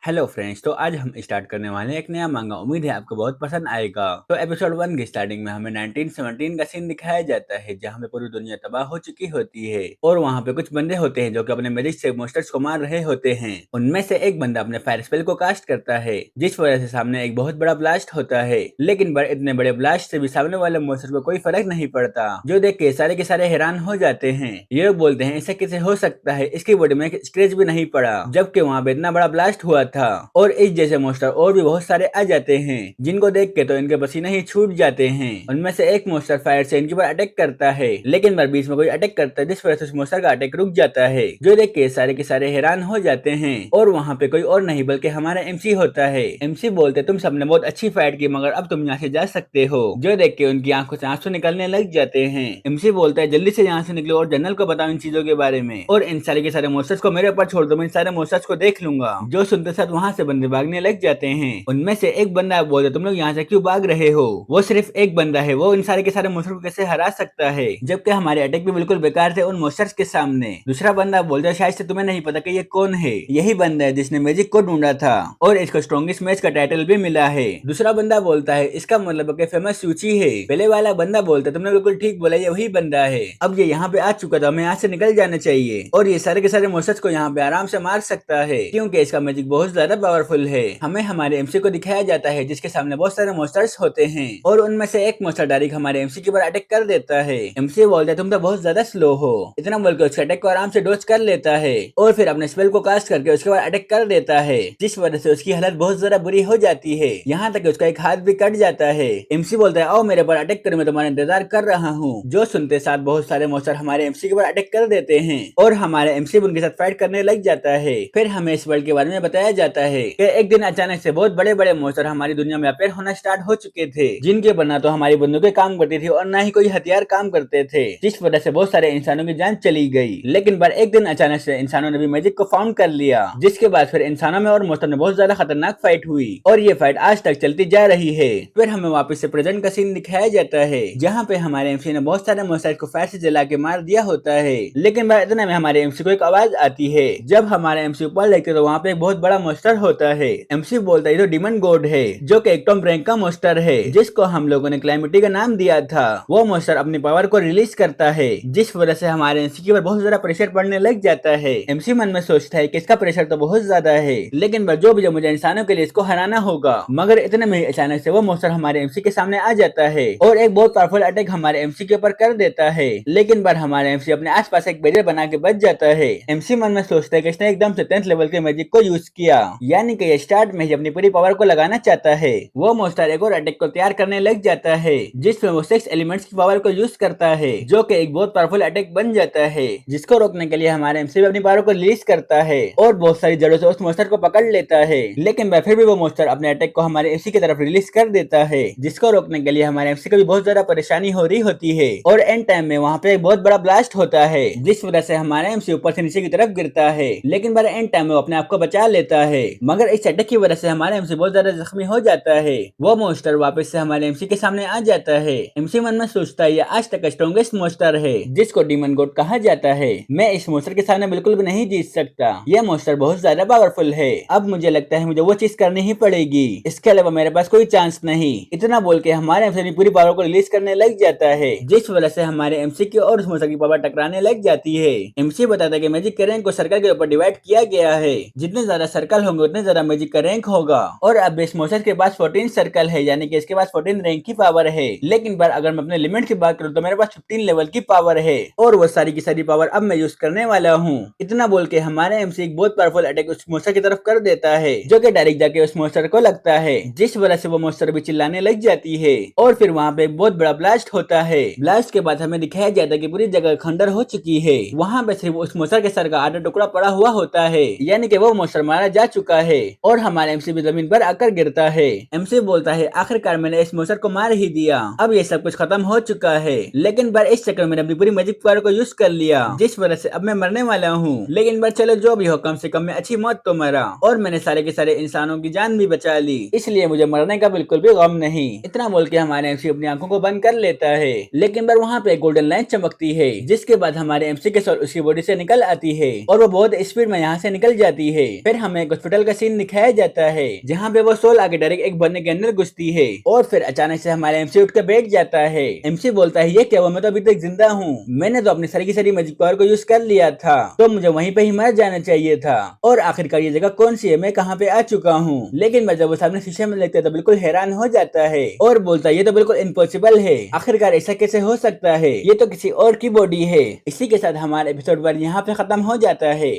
Hello friends, तो आज हम स्टार्ट करने वाले हैं एक नया मांगा। उम्मीद है आपको बहुत पसंद आएगा। तो एपिसोड 1 की स्टार्टिंग में हमें 1917 का सीन दिखाया जाता है, जहां पे पूरी दुनिया तबाह हो चुकी होती है और वहां पे कुछ बंदे होते हैं जो कि अपने मैजिक से मॉन्स्टर्स को मार रहे होते हैं। उनमें से एक बंदा अपने फायर स्पेल को कास्ट करता है, जिस वजह से सामने एक बहुत बड़ा ब्लास्ट होता है। लेकिन इतने बड़े ब्लास्ट से भी सामने वाले मॉन्स्टर को कोई फर्क नहीं पड़ता, जो देख के सारे के सारे हैरान हो जाते हैं। ये लोग बोलते हैं ऐसा कैसे हो सकता है, इसकी बॉडी में स्क्रैच भी नहीं पड़ा, जबकि वहाँ पे इतना बड़ा ब्लास्ट हुआ था। और इस जैसे मॉन्स्टर और भी बहुत सारे आ जाते हैं, जिनको देख के तो इनके पसीने ही छूट जाते हैं। उनमें से एक मॉन्स्टर फायर से इनके ऊपर अटैक करता है, लेकिन बीच में कोई अटैक करता है, जिस वजह से उस मॉन्स्टर का अटैक रुक जाता है। जो देख के सारे हैरान हो जाते हैं। और वहाँ पे कोई और नहीं बल्कि हमारा एमसी होता है। एमसी बोलते तुम सबने बहुत अच्छी फाइट की, मगर अब तुम यहाँ से जा सकते हो। जो देख के उनकी आंखों से आंसू निकलने लग जाते हैं। एमसी बोलता है जल्दी से यहाँ से निकलो और जनरल को बताओ इन चीजों के बारे में, और इन सारे के सारे मॉन्स्टर्स को मेरे ऊपर छोड़ दो, मैं इन सारे मॉन्स्टर्स को देख लूंगा। जो सुनते साथ वहाँ से बंदे भागने लग जाते हैं। उनमें से एक बंदा बोलता तुम लोग यहाँ से क्यों भाग रहे हो, वो सिर्फ एक बंदा है, वो इन सारे के सारे मॉन्स्टर को कैसे हरा सकता है, जबकि हमारे अटैक भी बिल्कुल बेकार थे उन मॉन्स्टर्स के सामने। दूसरा बंदा बोलता है शायद से तुम्हें नहीं पता कि ये कौन है, यही बंदा है जिसने मैजिक को ढूंढा था और इसको स्ट्रॉन्गेस्ट मैच का टाइटल भी मिला है। दूसरा बंदा बोलता है इसका मतलब कि फेमस सूची है। पहले वाला बंदा बोलता है तुमने बिल्कुल ठीक बोला, ये वही बंदा है। अब ये यहाँ पे आ चुका था, हमें यहाँ से निकल जाना चाहिए और ये सारे के सारे मॉन्स्टर्स को यहाँ पे आराम से मार सकता है, क्योंकि इसका मैजिक बहुत ज्यादा पावरफुल है। हमें हमारे एमसी को दिखाया जाता है, जिसके सामने बहुत सारे मॉन्स्टर्स होते हैं और उनमें से एक मॉन्स्टर डायरेक्ट हमारे एमसी के ऊपर अटैक कर देता है। एमसी बोलता है तुम तो बहुत ज्यादा स्लो हो, इतना बोलकर उसके अटैक को आराम से डॉज कर लेता है और फिर अपने स्पेल को कास्ट करके उसके बाद अटैक कर देता है, जिस वजह से उसकी हालत बहुत ज्यादा बुरी हो जाती है, यहाँ तक उसका एक हाथ भी कट जाता है। एमसी बोलता है आओ मेरे पर अटैक करो, मैं तुम्हारा इंतजार कर रहा हूँ। जो सुनते साथ बहुत सारे मॉन्स्टर हमारे एमसी के ऊपर अटैक कर देते हैं और हमारे एमसी उनके साथ फाइट करने लग जाता है। फिर हमें इस वर्ल्ड के बारे में बताया जाता है कि एक दिन अचानक से बहुत बड़े बड़े मॉन्स्टर हमारी दुनिया में अपेयर होना स्टार्ट हो चुके थे, जिनके पर ना तो हमारी बंदूकें काम करती थी और ना ही कोई हथियार काम करते थे, जिस वजह से बहुत सारे इंसानों की जान चली गई। लेकिन एक दिन अचानक से इंसानों ने भी मैजिक को फाउंड कर लिया, जिसके बाद फिर इंसानों में और मॉन्स्टर में बहुत ज्यादा खतरनाक फाइट हुई और ये फाइट आज तक चलती जा रही है। फिर हमें वापस से प्रेजेंट का सीन दिखाया जाता है, जहाँ पे हमारे एमसी ने बहुत सारे मॉन्स्टर को फायर से जला के मार दिया होता है। लेकिन इतने में हमारे एमसी को एक आवाज आती है। जब हमारे एमसी ऊपर देखते तो वहाँ पे एक बहुत बड़ा मॉन्स्टर होता है। एमसी बोलता है ये तो डिमन गॉड है, जो कि एक टॉप रैंक का मॉन्स्टर है, जिसको हम लोगों ने क्लैमिटी का नाम दिया था। वो मॉन्स्टर अपनी पावर को रिलीज करता है, जिस वजह से हमारे एमसी के ऊपर बहुत ज्यादा प्रेशर पड़ने लग जाता है। एमसी मन में सोचता है कि इसका प्रेशर तो बहुत ज्यादा है, लेकिन जो भी मुझे इंसानों के लिए इसको हराना होगा। मगर इतने में अचानक से वो मॉन्स्टर हमारे एमसी के सामने आ जाता है और एक बहुत पावरफुल अटैक हमारे एमसी के ऊपर कर देता है। लेकिन हमारे एमसी अपने आसपास एक बैरियर बना के बच जाता है। एमसी मन में सोचता है कि इसने एकदम से 10th लेवल के मैजिक को यूज किया, यानी कि ये स्टार्ट में ही अपनी पूरी पावर को लगाना चाहता है। वो मॉन्स्टर एक और अटैक को तैयार करने लग जाता है, जिसमें वो 6 एलिमेंट्स की पावर को यूज करता है, जो कि एक बहुत पावरफुल अटैक बन जाता है, जिसको रोकने के लिए हमारे एमसी अपनी पावर को रिलीज करता है और बहुत सारी जड़ों से उस मॉन्स्टर को पकड़ लेता है। लेकिन फिर भी वो मॉन्स्टर अपने अटैक को हमारे एमसी की तरफ रिलीज कर देता है, जिसको रोकने के लिए हमारे एमसी को भी बहुत ज्यादा परेशानी हो रही होती है। और एंड टाइम में वहाँ पे एक बहुत बड़ा ब्लास्ट होता है, जिस वजह से हमारा एमसी ऊपर से नीचे की तरफ गिरता है। लेकिन एंड टाइम में वो अपने आप को बचा लेता है, मगर इस अटैक की वजह से हमारा एमसी बहुत ज्यादा जख्मी हो जाता है। वो मॉन्स्टर वापस से हमारे एमसी के सामने आ जाता है। एमसी मन में सोचता है ये आज तक स्ट्रॉन्गेस्ट मॉन्स्टर है, जिसको डीमन गॉड कहा जाता है। मैं इस मॉन्स्टर के सामने बिल्कुल भी नहीं जीत सकता, यह मॉन्स्टर बहुत ज्यादा पावरफुल है। अब मुझे लगता है मुझे वो चीज करनी ही पड़ेगी, इसके अलावा मेरे पास कोई चांस नहीं। इतना बोल के हमारे एमसी पूरी पावर को रिलीज करने लग जाता है, जिस वजह से हमारे एमसी की और उस मॉन्स्टर की पावर टकराने लग जाती है। एमसी बताता है कि मैजिक के रैंक को सर्कल के ऊपर डिवाइड किया गया है, जितने ज्यादा सर्कल होंगे उतने ज्यादा मैजिक का रैंक होगा। और अब इस मॉन्स्टर के पास 14 सर्कल है, यानी कि इसके पास 14 रैंक की पावर है। लेकिन अगर मैं अपने लिमिट की बात करूं तो मेरे पास 15 लेवल की पावर है और वो सारी की सारी पावर अब मैं यूज करने वाला हूँ। इतना बोल के हमारे एमसी एक बहुत पावरफुल अटैक उस मॉन्स्टर की तरफ कर देता है, जो कि डायरेक्ट जाके उस मॉन्स्टर को लगता है, जिस वजह से वो मॉन्स्टर भी चिल्लाने लग जाती है। और फिर वहाँ पे एक बहुत बड़ा ब्लास्ट होता है। ब्लास्ट के बाद हमें दिखाया जाता है कि पूरी जगह खंडर हो चुकी है। वहाँ पे सिर्फ उस मॉन्स्टर के सर का आधा टुकड़ा पड़ा हुआ होता है, यानी कि वो मॉन्स्टर मारा जा चुका है और हमारे एमसी भी जमीन पर आकर गिरता है। एमसी बोलता है आखिरकार मैंने इस मॉन्स्टर को मार ही दिया, अब ये सब कुछ खत्म हो चुका है। लेकिन इस चक्कर में अपनी पूरी मैजिक पावर को यूज कर लिया, जिस वजह से अब मैं मरने वाला हूँ। लेकिन चलो जो भी हो, कम से कम मैं अच्छी मौत तो मरा और मैंने सारे के सारे इंसानों की जान भी बचा ली, इसलिए मुझे मरने का बिल्कुल भी गम नहीं। इतना बोल के हमारे एमसी अपनी आंखों को बंद कर लेता है। लेकिन वहाँ पे गोल्डन लाइट चमकती है, जिसके बाद हमारे एमसी के सोल उसकी बॉडी से निकल आती है और वो बहुत स्पीड में यहाँ से निकल जाती है। फिर हमें हॉस्पिटल का सीन दिखाया जाता है जहाँ पे वो सोल आगे डायरेक्ट एक बंदे के अंदर घुसती है और फिर अचानक से हमारे एमसी उठ कर बैठ जाता है। एमसी बोलता है ये क्या हुआ, मैं तो अभी तक जिंदा हूँ, मैंने तो अपनी सारी की सारी मैजिक पावर को यूज कर लिया था, तो मुझे वहीं पे ही मर जाना चाहिए था। और आखिरकार ये जगह कौन सी है, मैं कहाँ पे आ चुका हूँ। लेकिन मैं जब वो सामने शीशे में देखता है तो बिल्कुल हैरान हो जाता है और बोलता है ये तो बिल्कुल इम्पॉसिबल है, आखिरकार ऐसा कैसे हो सकता है, ये तो किसी और की बॉडी है। इसी के साथ हमारा एपिसोड 1 यहाँ पे खत्म हो जाता है।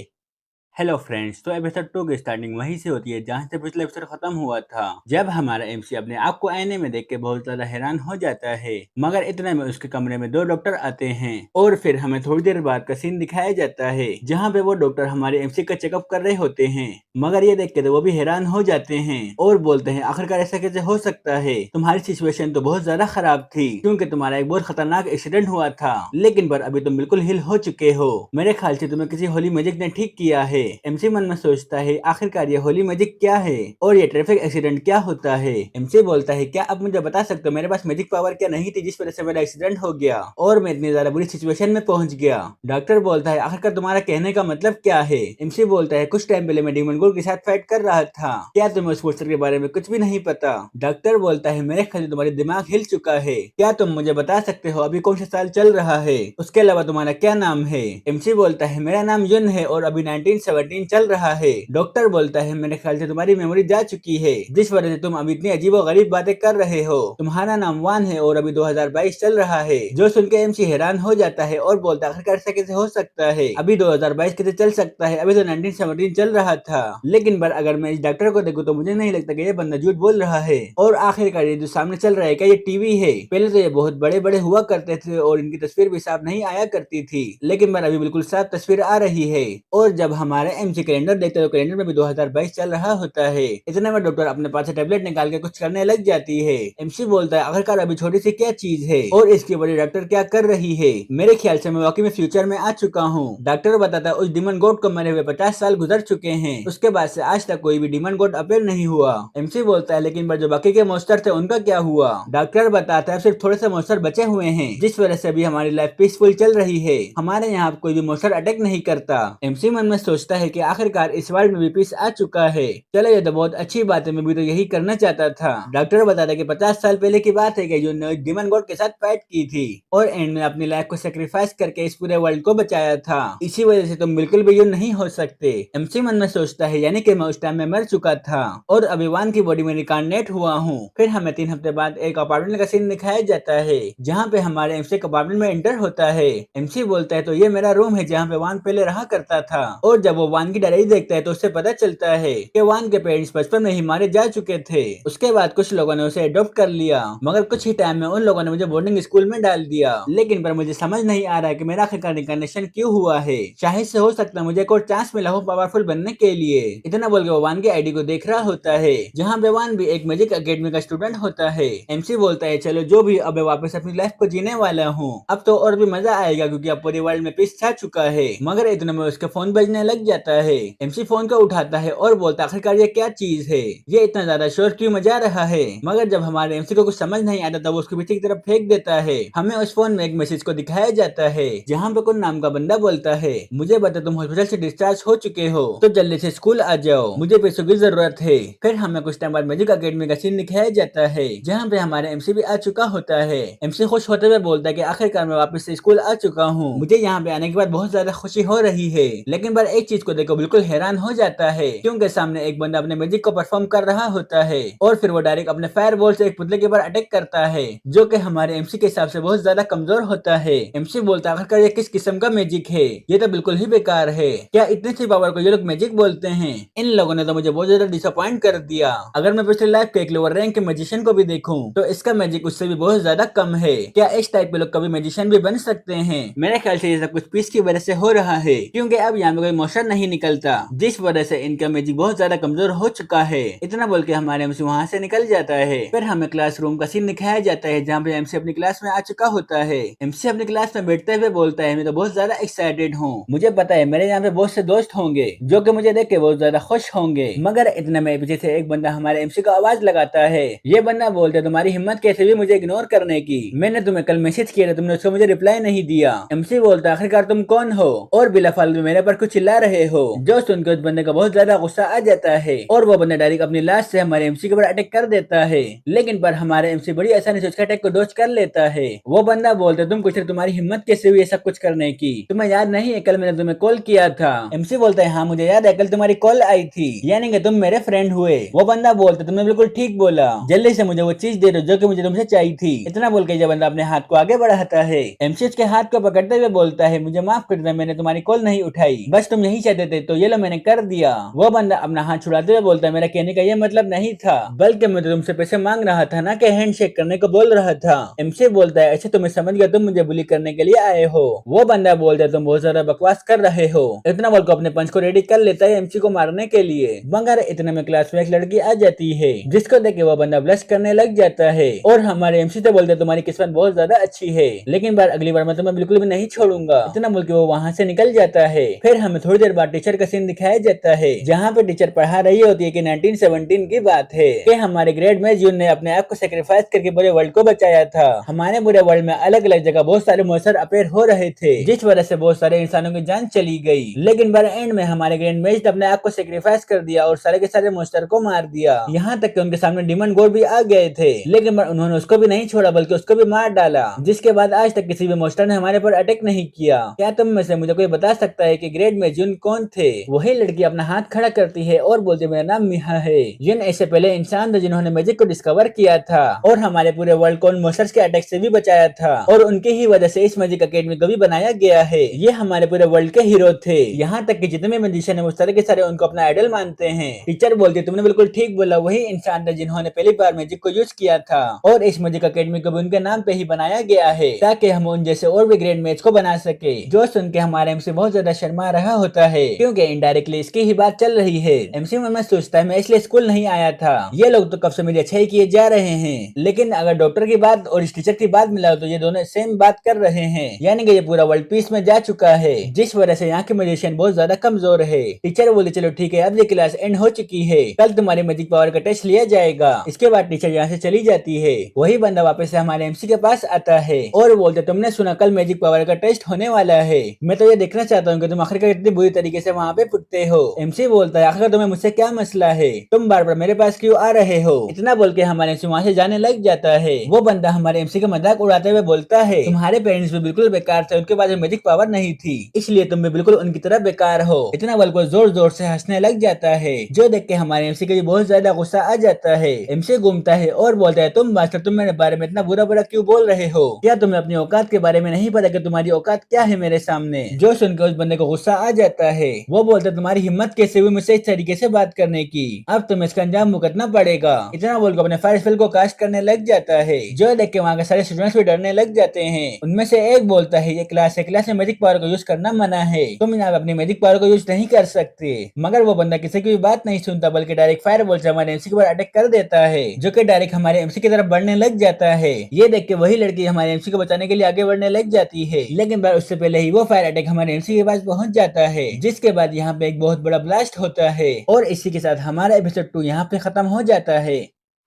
हेलो फ्रेंड्स, तो एपिसोड 2 की स्टार्टिंग वहीं से होती है जहां से पिछला एपिसोड खत्म हुआ था, जब हमारा एमसी अपने आप को आईने में देख के बहुत ज्यादा हैरान हो जाता है। मगर इतने में उसके कमरे में 2 डॉक्टर आते हैं और फिर हमें थोड़ी देर बाद का सीन दिखाया जाता है जहां पे वो डॉक्टर हमारे एमसी का चेकअप कर रहे होते हैं। मगर ये देख के तो वो भी हैरान हो जाते हैं और बोलते हैं आखिरकार ऐसा कैसे हो सकता है, तुम्हारी सिचुएशन तो बहुत ज्यादा खराब थी क्योंकि तुम्हारा एक बहुत खतरनाक एक्सीडेंट हुआ था, लेकिन पर अभी तुम बिल्कुल हिल हो चुके हो, मेरे ख्याल से तुम्हें किसी होली मैजिक ने ठीक किया है। एमसी मन में सोचता है आखिरकार ये होली मैजिक क्या है और ये ट्रैफिक एक्सीडेंट क्या होता है। एमसी बोलता है क्या आप मुझे बता सकते हो मेरे पास मैजिक पावर क्या नहीं थी जिस वजह से मेरा एक्सीडेंट हो गया और मैं इतनी ज्यादा बुरी सिचुएशन में पहुंच गया। डॉक्टर बोलता है आखिरकार तुम्हारा कहने का मतलब क्या है। एमसी बोलता है कुछ टाइम पहले मैं डीमन गोल्ड के साथ फाइट कर रहा था, क्या तुम्हें उस पोस्टर के बारे में कुछ भी नहीं पता। डॉक्टर बोलता है मेरे ख्याल से तुम्हारी दिमाग हिल चुका है, क्या तुम मुझे बता सकते हो अभी कौन सा साल चल रहा है, उसके अलावा तुम्हारा क्या नाम है। एमसी बोलता है मेरा नाम युन है और अभी 1917 चल रहा है। डॉक्टर बोलता है मेरे ख्याल से तुम्हारी मेमोरी जा चुकी है जिस वजह से तुम अभी इतनी अजीब और गरीब बातें कर रहे हो। तुम्हारा नाम वान है और अभी 2022 चल रहा है। जो सुन के एमसी हैरान हो जाता है और बोलता है आखिरकार ऐसा कैसे हो सकता है, अभी 2022 कैसे चल सकता है, अभी तो 1917 चल रहा था। लेकिन पर अगर मैं इस डॉक्टर को देखूं तो मुझे नहीं लगता कि ये बंदा झूठ बोल रहा है। और आखिरकार ये जो सामने चल रहा है क्या ये टीवी है, पहले तो ये बहुत बड़े बड़े हुआ करते थे और इनकी तस्वीर भी साफ नहीं आया करती थी, लेकिन पर अभी बिल्कुल साफ तस्वीर आ रही है। और जब हमारे एमसी कैलेंडर देखते हैं तो कैलेंडर में भी 2022 चल रहा होता है। इतने में डॉक्टर अपने पास से टैबलेट निकाल के कुछ करने लग जाती है। एमसी बोलता है आखिरकार अभी छोटी सी क्या चीज है और इसकी वजह डॉक्टर क्या कर रही है, मेरे ख्याल से मैं वाकई में फ्यूचर में आ चुका हूँ। डॉक्टर बताता है उस डिमन गॉड को मरे हुए 50 साल गुजर चुके हैं, उसके बाद से आज तक कोई भी डिमन गॉड अपीयर नहीं हुआ। एमसी बोलता है लेकिन पर जो बाकी के मॉन्स्टर थे उनका क्या हुआ। डॉक्टर बताता है सिर्फ थोड़े से मॉन्स्टर बचे हुए हैं जिस वजह से अभी हमारी लाइफ पीसफुल चल रही है, हमारे यहाँ कोई भी मॉन्स्टर अटैक नहीं करता। एमसी मन में सोचता है कि आखिरकार इस वर्ल्ड में भी पीस आ चुका है, चलो ये तो बहुत अच्छी बात है, मैं भी तो यही करना चाहता था। डॉक्टर बताता है कि 50 साल पहले की बात है कि जो डिमन गॉड के साथ फाइट की थी और एंड में अपनी लाइफ को सेक्रीफाइस करके इस पूरे वर्ल्ड को बचाया था, इसी वजह से तुम बिल्कुल भी यूं नहीं हो सकते। एमसी मन में सोचता है यानी कि मैं उस टाइम में मर चुका था और अभी वान की बॉडी में रिकार्नेट हुआ हूँ। फिर हमें 3 हफ्ते बाद एक अपार्टमेंट का सीन दिखाया जाता है जहाँ पे हमारे एमसी का अपार्टमेंट में एंटर होता है। एमसी बोलता है तो ये मेरा रूम है जहाँ पे वान पहले रहा करता था। और जब वो वान की डायरी देखता है तो उससे पता चलता है कि वान के पेरेंट्स बचपन में ही मारे जा चुके थे। उसके बाद कुछ लोगों ने उसे अडॉप्ट कर लिया मगर कुछ ही टाइम में उन लोगों ने मुझे बोर्डिंग स्कूल में डाल दिया, लेकिन पर मुझे समझ नहीं आ रहा है कि मेरा आखिरकार रिकॉग्निशन क्यों हुआ है, शायद से हो सकता है मुझे एक और चांस मिला हो पावरफुल बनने के लिए। इतना बोल के वो वान की आईडी को देख रहा होता है जहाँ पे वान भी एक मैजिक अकेडमी का स्टूडेंट होता है। एमसी बोलता है चलो जो भी, अब मैं वापस अपनी लाइफ को जीने वाला हूँ, अब तो और भी मजा आएगा क्योंकि अब पूरे वर्ल्ड में पीस छा चुका है। मगर इतने में उसके फोन बजने लग जाता है। एमसी फोन को उठाता है और बोलता आखिरकार ये क्या चीज है, ये इतना ज्यादा शोर क्यों मचा रहा है। मगर जब हमारे एमसी को कुछ समझ नहीं आता तब वो उसके पीछे की तरफ फेंक देता है। हमें उस फोन में एक मैसेज को दिखाया जाता है जहाँ पे कोई नाम का बंदा बोलता है मुझे बता तुम हॉस्पिटल से डिस्चार्ज हो चुके हो तो जल्दी से स्कूल आ जाओ, मुझे पैसों की जरूरत है। फिर हमें कुछ टाइम बाद मैजिक अकेडमी का सीन दिखाया जाता है जहाँ पे हमारे एमसी भी आ चुका होता है। एमसी खुश होते हुए बोलता है कि आखिरकार मैं वापस से स्कूल आ चुका हूँ, मुझे यहाँ पे आने के बाद बहुत ज्यादा खुशी हो रही है। लेकिन पर एक चीज को देखो बिल्कुल हैरान हो जाता है क्योंकि सामने एक बंदा अपने मैजिक को परफॉर्म कर रहा होता है और फिर वो डायरेक्ट अपने फायर बॉल से एक पुतले के ऊपर अटैक करता है जो कि हमारे एमसी के हिसाब से बहुत ज्यादा कमजोर होता है। एमसी बोलता है आखिरकार ये किस किस्म का मैजिक है, ये तो बिल्कुल ही बेकार है, क्या इतनी सी पावर को ये लोग मैजिक बोलते हैं। इन लोगों ने तो मुझे बहुत ज्यादा डिसअपॉइंट कर दिया। अगर मैं पिछले लाइफ के एक लोअर रैंक के मैजिशियन को भी देखूं तो इसका मैजिक उससे भी बहुत ज्यादा कम है, क्या इस टाइप के लोग कभी मैजिशियन भी बन सकते हैं। मेरे ख्याल से ये सब कुछ पीस की वजह से हो रहा है क्योंकि अब यहाँ पे कोई मोशन नहीं निकलता जिस वजह से इनका मैजिक बहुत ज्यादा कमजोर हो चुका है। इतना बोल के हमारे एमसी वहाँ से निकल जाता है। फिर हमें क्लासरूम का सीन दिखाया जाता है जहाँ पे एमसी अपनी क्लास में आ चुका होता है। एमसी अपनी क्लास में बैठते हुए बोलता है मैं तो बहुत ज्यादा एक्साइटेड हूँ, मुझे पता है मेरे यहाँ पे बहुत से दोस्त होंगे जो कि मुझे देख के बहुत ज्यादा खुश होंगे। मगर इतने में पीछे से एक बंदा हमारे एमसी को आवाज लगाता है। ये बंदा बोलता है तुम्हारी हिम्मत कैसे भी मुझे इग्नोर करने की, मैंने तुम्हें कल मैसेज किया था तुमने उसको मुझे रिप्लाई नहीं दिया। एमसी बोलता है आखिरकार तुम कौन हो और बिला फालतू मेरे पर कुछ चिल्ला रहे रहे हो। जो सुनकर उस बंदे का बहुत ज्यादा गुस्सा आ जाता है और वो बंदा डायरेक्ट अपनी लाश से हमारे एमसी के ऊपर अटैक कर देता है, लेकिन पर हमारे एमसी बड़ी आसानी से उसके अटैक को डॉज कर लेता है। वो बंदा बोलता है तुम कुछ तुम्हारी हिम्मत कैसे हुई ये सब कुछ करने की, तुम्हें याद नहीं है कल मैंने तुम्हें कॉल किया था। एमसी बोलता है हाँ मुझे याद है, कल तुम्हारी कॉल आई थी, यानी कि तुम मेरे फ्रेंड हुए। वो बंदा बोलता है तुमने बिल्कुल ठीक बोला, जल्दी से मुझे वो चीज दे दो जो कि मुझे तुमसे चाहिए थी। इतना बोल के जब बंदा अपने हाथ को आगे बढ़ाता है, एमसी उसके हाथ को पकड़ते हुए बोलता है मुझे माफ कर दे, मैंने तुम्हारी कॉल नहीं उठाई, बस तुम यही चाहते थे तो ये लो मैंने कर दिया। वो बंदा अपना हाथ छुड़ाते हुए बोलता है मेरा कहने का ये मतलब नहीं था, बल्कि मैं तो तुमसे पैसे मांग रहा था ना कि हैंडशेक करने को बोल रहा था। एमसी बोलता है अच्छा तुम्हें समझ गया, तुम मुझे बुली करने के लिए आए हो। वो बंदा बोलता है तुम बहुत ज्यादा बकवास कर रहे हो। इतना बोलकर अपने पंच को रेडी कर लेता है एमसी को मारने के लिए, मगर इतने में क्लास में एक लड़की आ जाती है जिसको देख के वो बंदा ब्लश करने लग जाता है और हमारे एमसी से बोलते तुम्हारी किस्मत बहुत ज्यादा अच्छी है, लेकिन अगली बार मैं तुम्हें बिल्कुल भी नहीं छोड़ूंगा। इतना बोल के वो वहाँ से निकल जाता है। फिर हमें थोड़ी देर बाद टीचर का सीन दिखाया जाता है जहाँ पे टीचर पढ़ा रही होती है कि 1917 की बात है कि हमारे ग्रेड में जून ने अपने आप को सेक्रीफाइस करके पूरे वर्ल्ड को बचाया था। हमारे पूरे वर्ल्ड में अलग अलग जगह बहुत सारे मॉन्स्टर अपेयर हो रहे थे जिस वजह से बहुत सारे इंसानों की जान चली गई, लेकिन बार एंड में हमारे ग्रैंड मेज अपने आप को सेक्रीफाइस कर दिया और सारे के सारे मॉन्स्टर को मार दिया। यहाँ तक कि उनके सामने डिमन गॉड भी आ गए थे, लेकिन उन्होंने उसको भी नहीं छोड़ा बल्कि उसको भी मार डाला, जिसके बाद आज तक किसी भी मॉन्स्टर ने हमारे पर अटैक नहीं किया। क्या तुम में से मुझे कोई बता सकता है कि ग्रेड में जुन कौन थे? वही लड़की अपना हाथ खड़ा करती है और बोलती है मेरा नाम मिहा है। जुन ऐसे पहले इंसान थे जिन्होंने मैजिक को डिस्कवर किया था और हमारे पूरे वर्ल्ड को उन मॉन्स्टर्स के अटैक से भी बचाया था और उनकी ही वजह से इस मैजिक अकेडमी को भी बनाया गया है। ये हमारे पूरे वर्ल्ड के हीरो थे, यहाँ तक कि जितने मैजिशियन है वो सारे के सारे उनको अपना आइडल मानते हैं। टीचर बोलती है तुमने बिल्कुल ठीक बोला, वही इंसान थे जिन्होंने पहली बार मैजिक को यूज किया था और इस मैजिक अकेडमी को भी उनके नाम पे ही बनाया गया है ताकि हम उन जैसे और भी ग्रेट मैच को बना सके। जो सुन के हमारे एमसी बहुत ज्यादा शर्मा रहा होता है क्योंकि इनडायरेक्टली इसकी ही बात चल रही है। एमसी मन में सोचता है मैं इसलिए स्कूल नहीं आया था, ये लोग तो कब से मेरी अच्छाई किए जा रहे हैं, लेकिन अगर डॉक्टर की बात और इस टीचर की बात मिला तो ये दोनों सेम बात कर रहे हैं, यानी कि ये पूरा वर्ल्ड पीस में जा चुका है जिस वजह से यहाँ के म्यूजिशियन बहुत ज्यादा कमजोर है। टीचर बोले चलो ठीक है अब ये क्लास एंड हो चुकी है, कल तुम्हारे मैजिक पावर का टेस्ट लिया जाएगा। इसके बाद टीचर यहाँ से चली जाती है। वही बंदा वापस से हमारे एमसी के पास आता है और बोलते तुमने सुना कल मैजिक पावर का टेस्ट होने वाला है, मैं तो ये देखना चाहता हूँ कि तुम आखिरकार इतनी बुरी तरीके से वहाँ पे पुटते हो। एमसी बोलता है आखिर तुम्हें मुझसे क्या मसला है, तुम बार बार मेरे पास क्यों आ रहे हो? इतना बोल के हमारे एमसी वहाँ से जाने लग जाता है। वो बंदा हमारे एमसी का मजाक उड़ाते हुए बोलता है तुम्हारे पेरेंट्स भी बिल्कुल बेकार थे, उनके पास मैजिक पावर नहीं थी, इसलिए तुम भी बिल्कुल उनकी तरह बेकार हो। इतना बोल कर जोर जोर से हंसने लग जाता है जो देख के हमारे एमसी का बहुत ज्यादा गुस्सा आ जाता है। एमसी घूमता है और बोलता है तुम मास्टर तुम मेरे बारे में इतना बुरा बुरा क्यों बोल रहे हो? क्या तुम्हें अपनी औकात के बारे में नहीं पता कि तुम्हारी औकात क्या है मेरे सामने? जो सुनकर उस बंदे को गुस्सा आ जाता है। वो बोलता है तुम्हारी हिम्मत कैसे हुई मुझसे इस तरीके से बात करने की, अब तुम्हें इसका अंजाम भुगतना पड़ेगा। इतना बोलकर अपने फायर स्पेल को कास्ट करने लग जाता है जो देख के वहाँ के सारे स्टूडेंट्स भी डरने लग जाते हैं। उनमें से एक बोलता है ये क्लास है, क्लास में मैजिक पावर को यूज करना मना है, तुम यहाँ अपनी मैजिक पावर को यूज नहीं कर सकते। मगर वो बंदा किसी की भी बात नहीं सुनता बल्कि डायरेक्ट फायर बॉल से हमारे एमसी के ऊपर अटैक कर देता है जो कि डायरेक्ट हमारे एमसी की तरफ बढ़ने लग जाता है। ये देख के वही लड़की हमारे एमसी को बचाने के लिए आगे बढ़ने लग जाती है, लेकिन उससे पहले ही वो फायर अटैक हमारे एमसी के पास पहुंच जाता है, जिसके बाद यहाँ पे एक बहुत बड़ा ब्लास्ट होता है और इसी के साथ हमारा एपिसोड 2 यहाँ पे खत्म हो जाता है।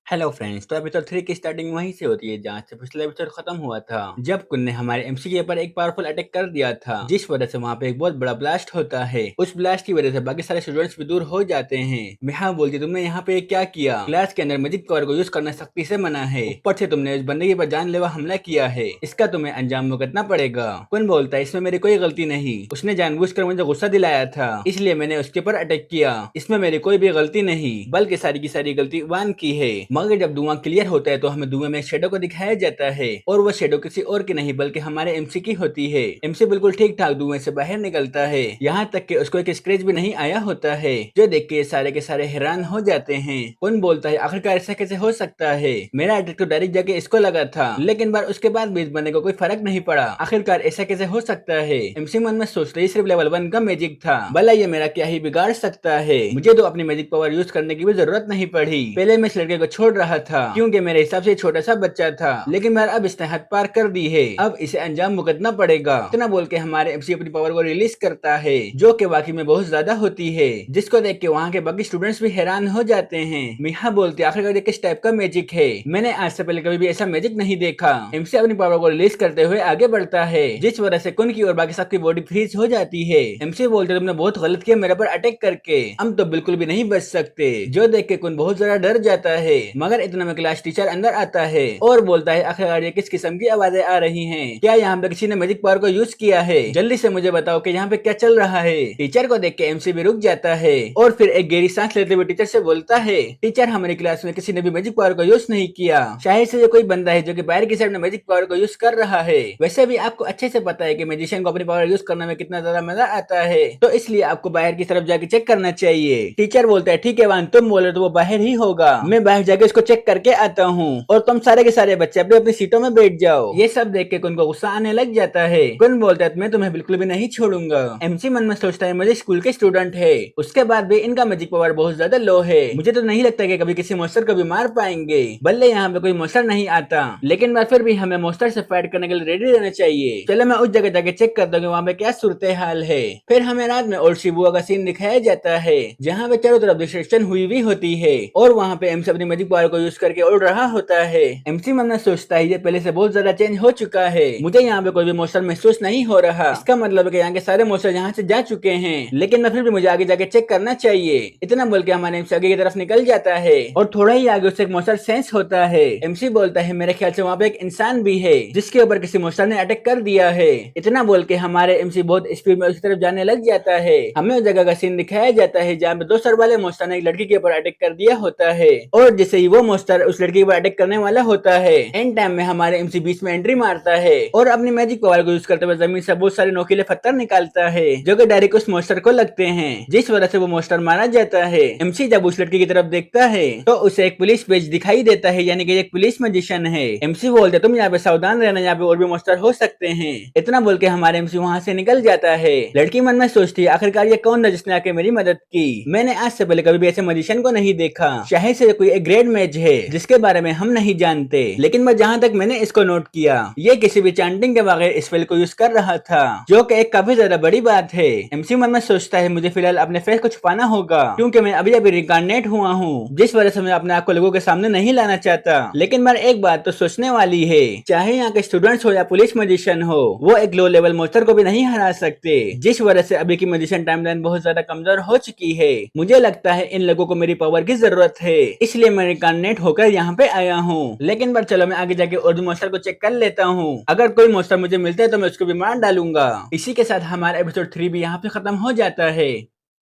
हेलो फ्रेंड्स, तो एपिसोड 3 की स्टार्टिंग वहीं से होती है जहाँ से पिछला एपिसोड खत्म हुआ था, जब कुन ने हमारे एमसी के ऊपर एक पावरफुल अटैक कर दिया था जिस वजह से वहाँ पे एक बहुत बड़ा ब्लास्ट होता है। उस ब्लास्ट की वजह से बाकी सारे स्टूडेंट्स भी दूर हो जाते हैं। मिहा बोलती तुमने यहाँ पे क्या किया? क्लास के अंदर मैजिक पावर को यूज करना सख्ती से मना है, ऊपर से तुमने उस बंदे के ऊपर जानलेवा हमला किया है, इसका तुम्हें अंजाम भुगतना पड़ेगा। कुन बोलता है इसमें मेरी कोई गलती नहीं, उसने जानबूझकर मुझे गुस्सा दिलाया था इसलिए मैंने उसके ऊपर अटैक किया, इसमें मेरी कोई भी गलती नहीं बल्कि सारी की सारी गलती वान की है। मगर जब धुआं क्लियर होता है तो हमें धुएं में शेडो को दिखाया जाता है और वो शेडो किसी और की नहीं बल्कि हमारे एमसी की होती है। एमसी बिल्कुल ठीक ठाक धुएं से बाहर निकलता है, यहाँ तक कि उसको एक स्क्रैच भी नहीं आया होता है जो देख के सारे के सारे हैरान हो जाते हैं। उन बोलता है आखिरकार ऐसा कैसे हो सकता है, मेरा अटैक तो डायरेक्ट जाके इसको लगा था लेकिन बार उसके बाद भी इस बंदे को कोई फर्क नहीं पड़ा, आखिरकार ऐसा कैसे हो सकता है? एमसी मन में सोचते ही सिर्फ लेवल 1 का मैजिक था, भला ये मेरा क्या ही बिगाड़ सकता है, मुझे तो अपनी मैजिक पावर यूज करने की भी जरूरत नहीं पड़ी, पहले मैं इस लड़के को छोड़ छोड़ रहा था, क्योंकि मेरे हिसाब से छोटा सा बच्चा था, लेकिन मैं अब इसने हद पार कर दी है, अब इसे अंजाम भुगतना पड़ेगा। इतना बोल के हमारे एमसी अपनी पावर को रिलीज करता है, जो कि वाकई में बहुत ज्यादा होती है, जिसको देख के वहाँ के बाकी स्टूडेंट्स भी हैरान हो जाते हैं। मिहा बोलते आखिरकार किस टाइप का मैजिक है, मैंने आज से पहले कभी भी ऐसा मैजिक नहीं देखा। एमसी अपनी पावर को रिलीज करते हुए आगे बढ़ता है, जिस वजह से कुन की और बाकी सबकी बॉडी फ्रीज हो जाती है। एमसी बोलते तुमने बहुत गलत किया मेरे पर अटैक करके, हम तो बिल्कुल भी नहीं बच सकते, जो देख के कुन बहुत ज्यादा डर जाता है। मगर इतना में क्लास टीचर अंदर आता है और बोलता है आखिरकार ये किस किस्म की आवाजें आ रही हैं? क्या यहाँ पे किसी ने मैजिक पावर को यूज किया है? जल्दी से मुझे बताओ कि यहाँ पे क्या चल रहा है। टीचर को देख के एमसी भी रुक जाता है और फिर एक गहरी सांस लेते हुए टीचर से बोलता है, टीचर हमारी क्लास में किसी ने भी मैजिक पावर को यूज नहीं किया, शायद से ये कोई बंदा है जो कि बाहर की साइड में मैजिक पावर को यूज कर रहा है। वैसे भी आपको अच्छे से पता है कि मैजिशियन को अपनी पावर यूज करने में कितना ज्यादा मजा आता है, तो इसलिए आपको बाहर की तरफ जाके चेक करना चाहिए। टीचर बोलता है ठीक है वान, तुम बोले तो वो बाहर ही होगा, मैं बाहर जाके उसको चेक करके आता हूँ और तुम सारे के सारे बच्चे अपनी अपनी सीटों में बैठ जाओ। ये सब देख के कुन को गुस्सा आने लग जाता है। कुन बोलता है मैं तुम्हें बिल्कुल भी नहीं छोड़ूंगा। एमसी मन में सोचता है मुझे स्कूल के स्टूडेंट है, उसके बाद भी इनका मैजिक पावर बहुत ज्यादा लो है, मुझे तो नहीं लगता कि कभी किसी मॉन्स्टर को भी मार पाएंगे। भले यहाँ पे कोई मॉन्स्टर नहीं आता, लेकिन मैं फिर भी हमें मॉन्स्टर से फाइट करने के लिए रेडी रहना चाहिए। चलो मैं उस जगह जाके चेक करता हूँ वहाँ पे क्या सूरत हाल है। फिर हमें रात में ओल्ड शिबुआ का सीन दिखाया जाता है, जहाँ पे चारों तरफ डिस्ट्रक्शन हुई हुई होती है और वहाँ पे एमसी अपनी मैजिक पावर को यूज करके उड़ रहा होता है। एमसी मन में सोचता है ये पहले से बहुत ज्यादा चेंज हो चुका है, मुझे यहाँ पे कोई भी मॉन्स्टर महसूस नहीं हो रहा, इसका मतलब है कि यहाँ के सारे मॉन्स्टर यहाँ से जा चुके हैं, लेकिन मैं फिर भी मुझे आगे जाके चेक करना चाहिए। इतना बोल के हमारे एमसी आगे की तरफ निकल जाता है और थोड़ा ही आगे उससे एक मॉन्स्टर सेंस होता है। एमसी बोलता है मेरे ख्याल से वहाँ पे एक इंसान भी है जिसके ऊपर किसी मॉन्स्टर ने अटैक कर दिया है। इतना बोल के हमारे एमसी बहुत स्पीड में उसकी तरफ जाने लग जाता है। हमें उस जगह का सीन दिखाया जाता है जहाँ पे दो सर वाले मॉन्स्टर ने एक लड़की के ऊपर अटैक कर दिया होता है और जैसे ही वो मॉन्स्टर उस लड़की के ऊपर अटैक करने वाला होता है, एंड टाइम में हमारे एमसी बीच में एंट्री मारता है और अपनी मैजिक पावर को यूज करते हुए जमीन से बहुत सारे नोकीले पत्थर निकालता है जो कि डायरेक्ट उस मॉन्स्टर को लगते हैं, जिस वजह से वो मॉन्स्टर मारा जाता है। एमसी जब उस लड़की की तरफ देखता है तो उसे एक पुलिस पेज दिखाई देता है, यानी कि एक पुलिस मैजिशियन है। एमसी बोलते तुम यहाँ पे सावधान रहना, यहाँ पे और भी मॉन्स्टर हो सकते हैं। इतना बोल के हमारे एमसी वहाँ से निकल जाता है। लड़की मन में सोचती है आखिरकार ये कौन था जिसने आके मेरी मदद की, मैंने आज से पहले कभी भी ऐसे मैजिशियन को नहीं देखा, शायद से कोई एक ग्रेट मैज है जिसके बारे में हम नहीं जानते, लेकिन मैं जहाँ तक मैंने इसको नोट किया ये किसी भी चांटिंग के बगैर इस स्पेल को यूज कर रहा था, जो कि एक काफी ज्यादा बड़ी बात है। एमसी मन में सोचता है मुझे फिलहाल अपने फेस को छुपाना होगा, क्योंकि मैं अभी अभी रिकार्नेट हुआ हूँ, जिस वजह से मैं अपने आप को लोगों के सामने नहीं लाना चाहता। लेकिन मैं एक बात तो सोचने वाली है, चाहे यहाँ के स्टूडेंट्स हो या पुलिस मैजिशियन हो, वो एक लो लेवल मॉन्स्टर को भी नहीं हरा सकते, जिस वजह से अभी की मैजिशियन टाइमलाइन बहुत ज्यादा कमजोर हो चुकी है। मुझे लगता है इन लोगों को मेरी पावर की जरूरत है, इसलिए मैं रिकार्नेट होकर यहाँ पे आया हूँ। लेकिन पर चलो मैं आगे जाके और भी मॉन्स्टर को चेक कर लेता हूँ, अगर कोई मॉन्स्टर मुझे मिलता है तो मैं उसको भी मार डालूंगा। इसी के साथ हमारा एपिसोड 3 भी यहाँ पे खत्म हो जाता है।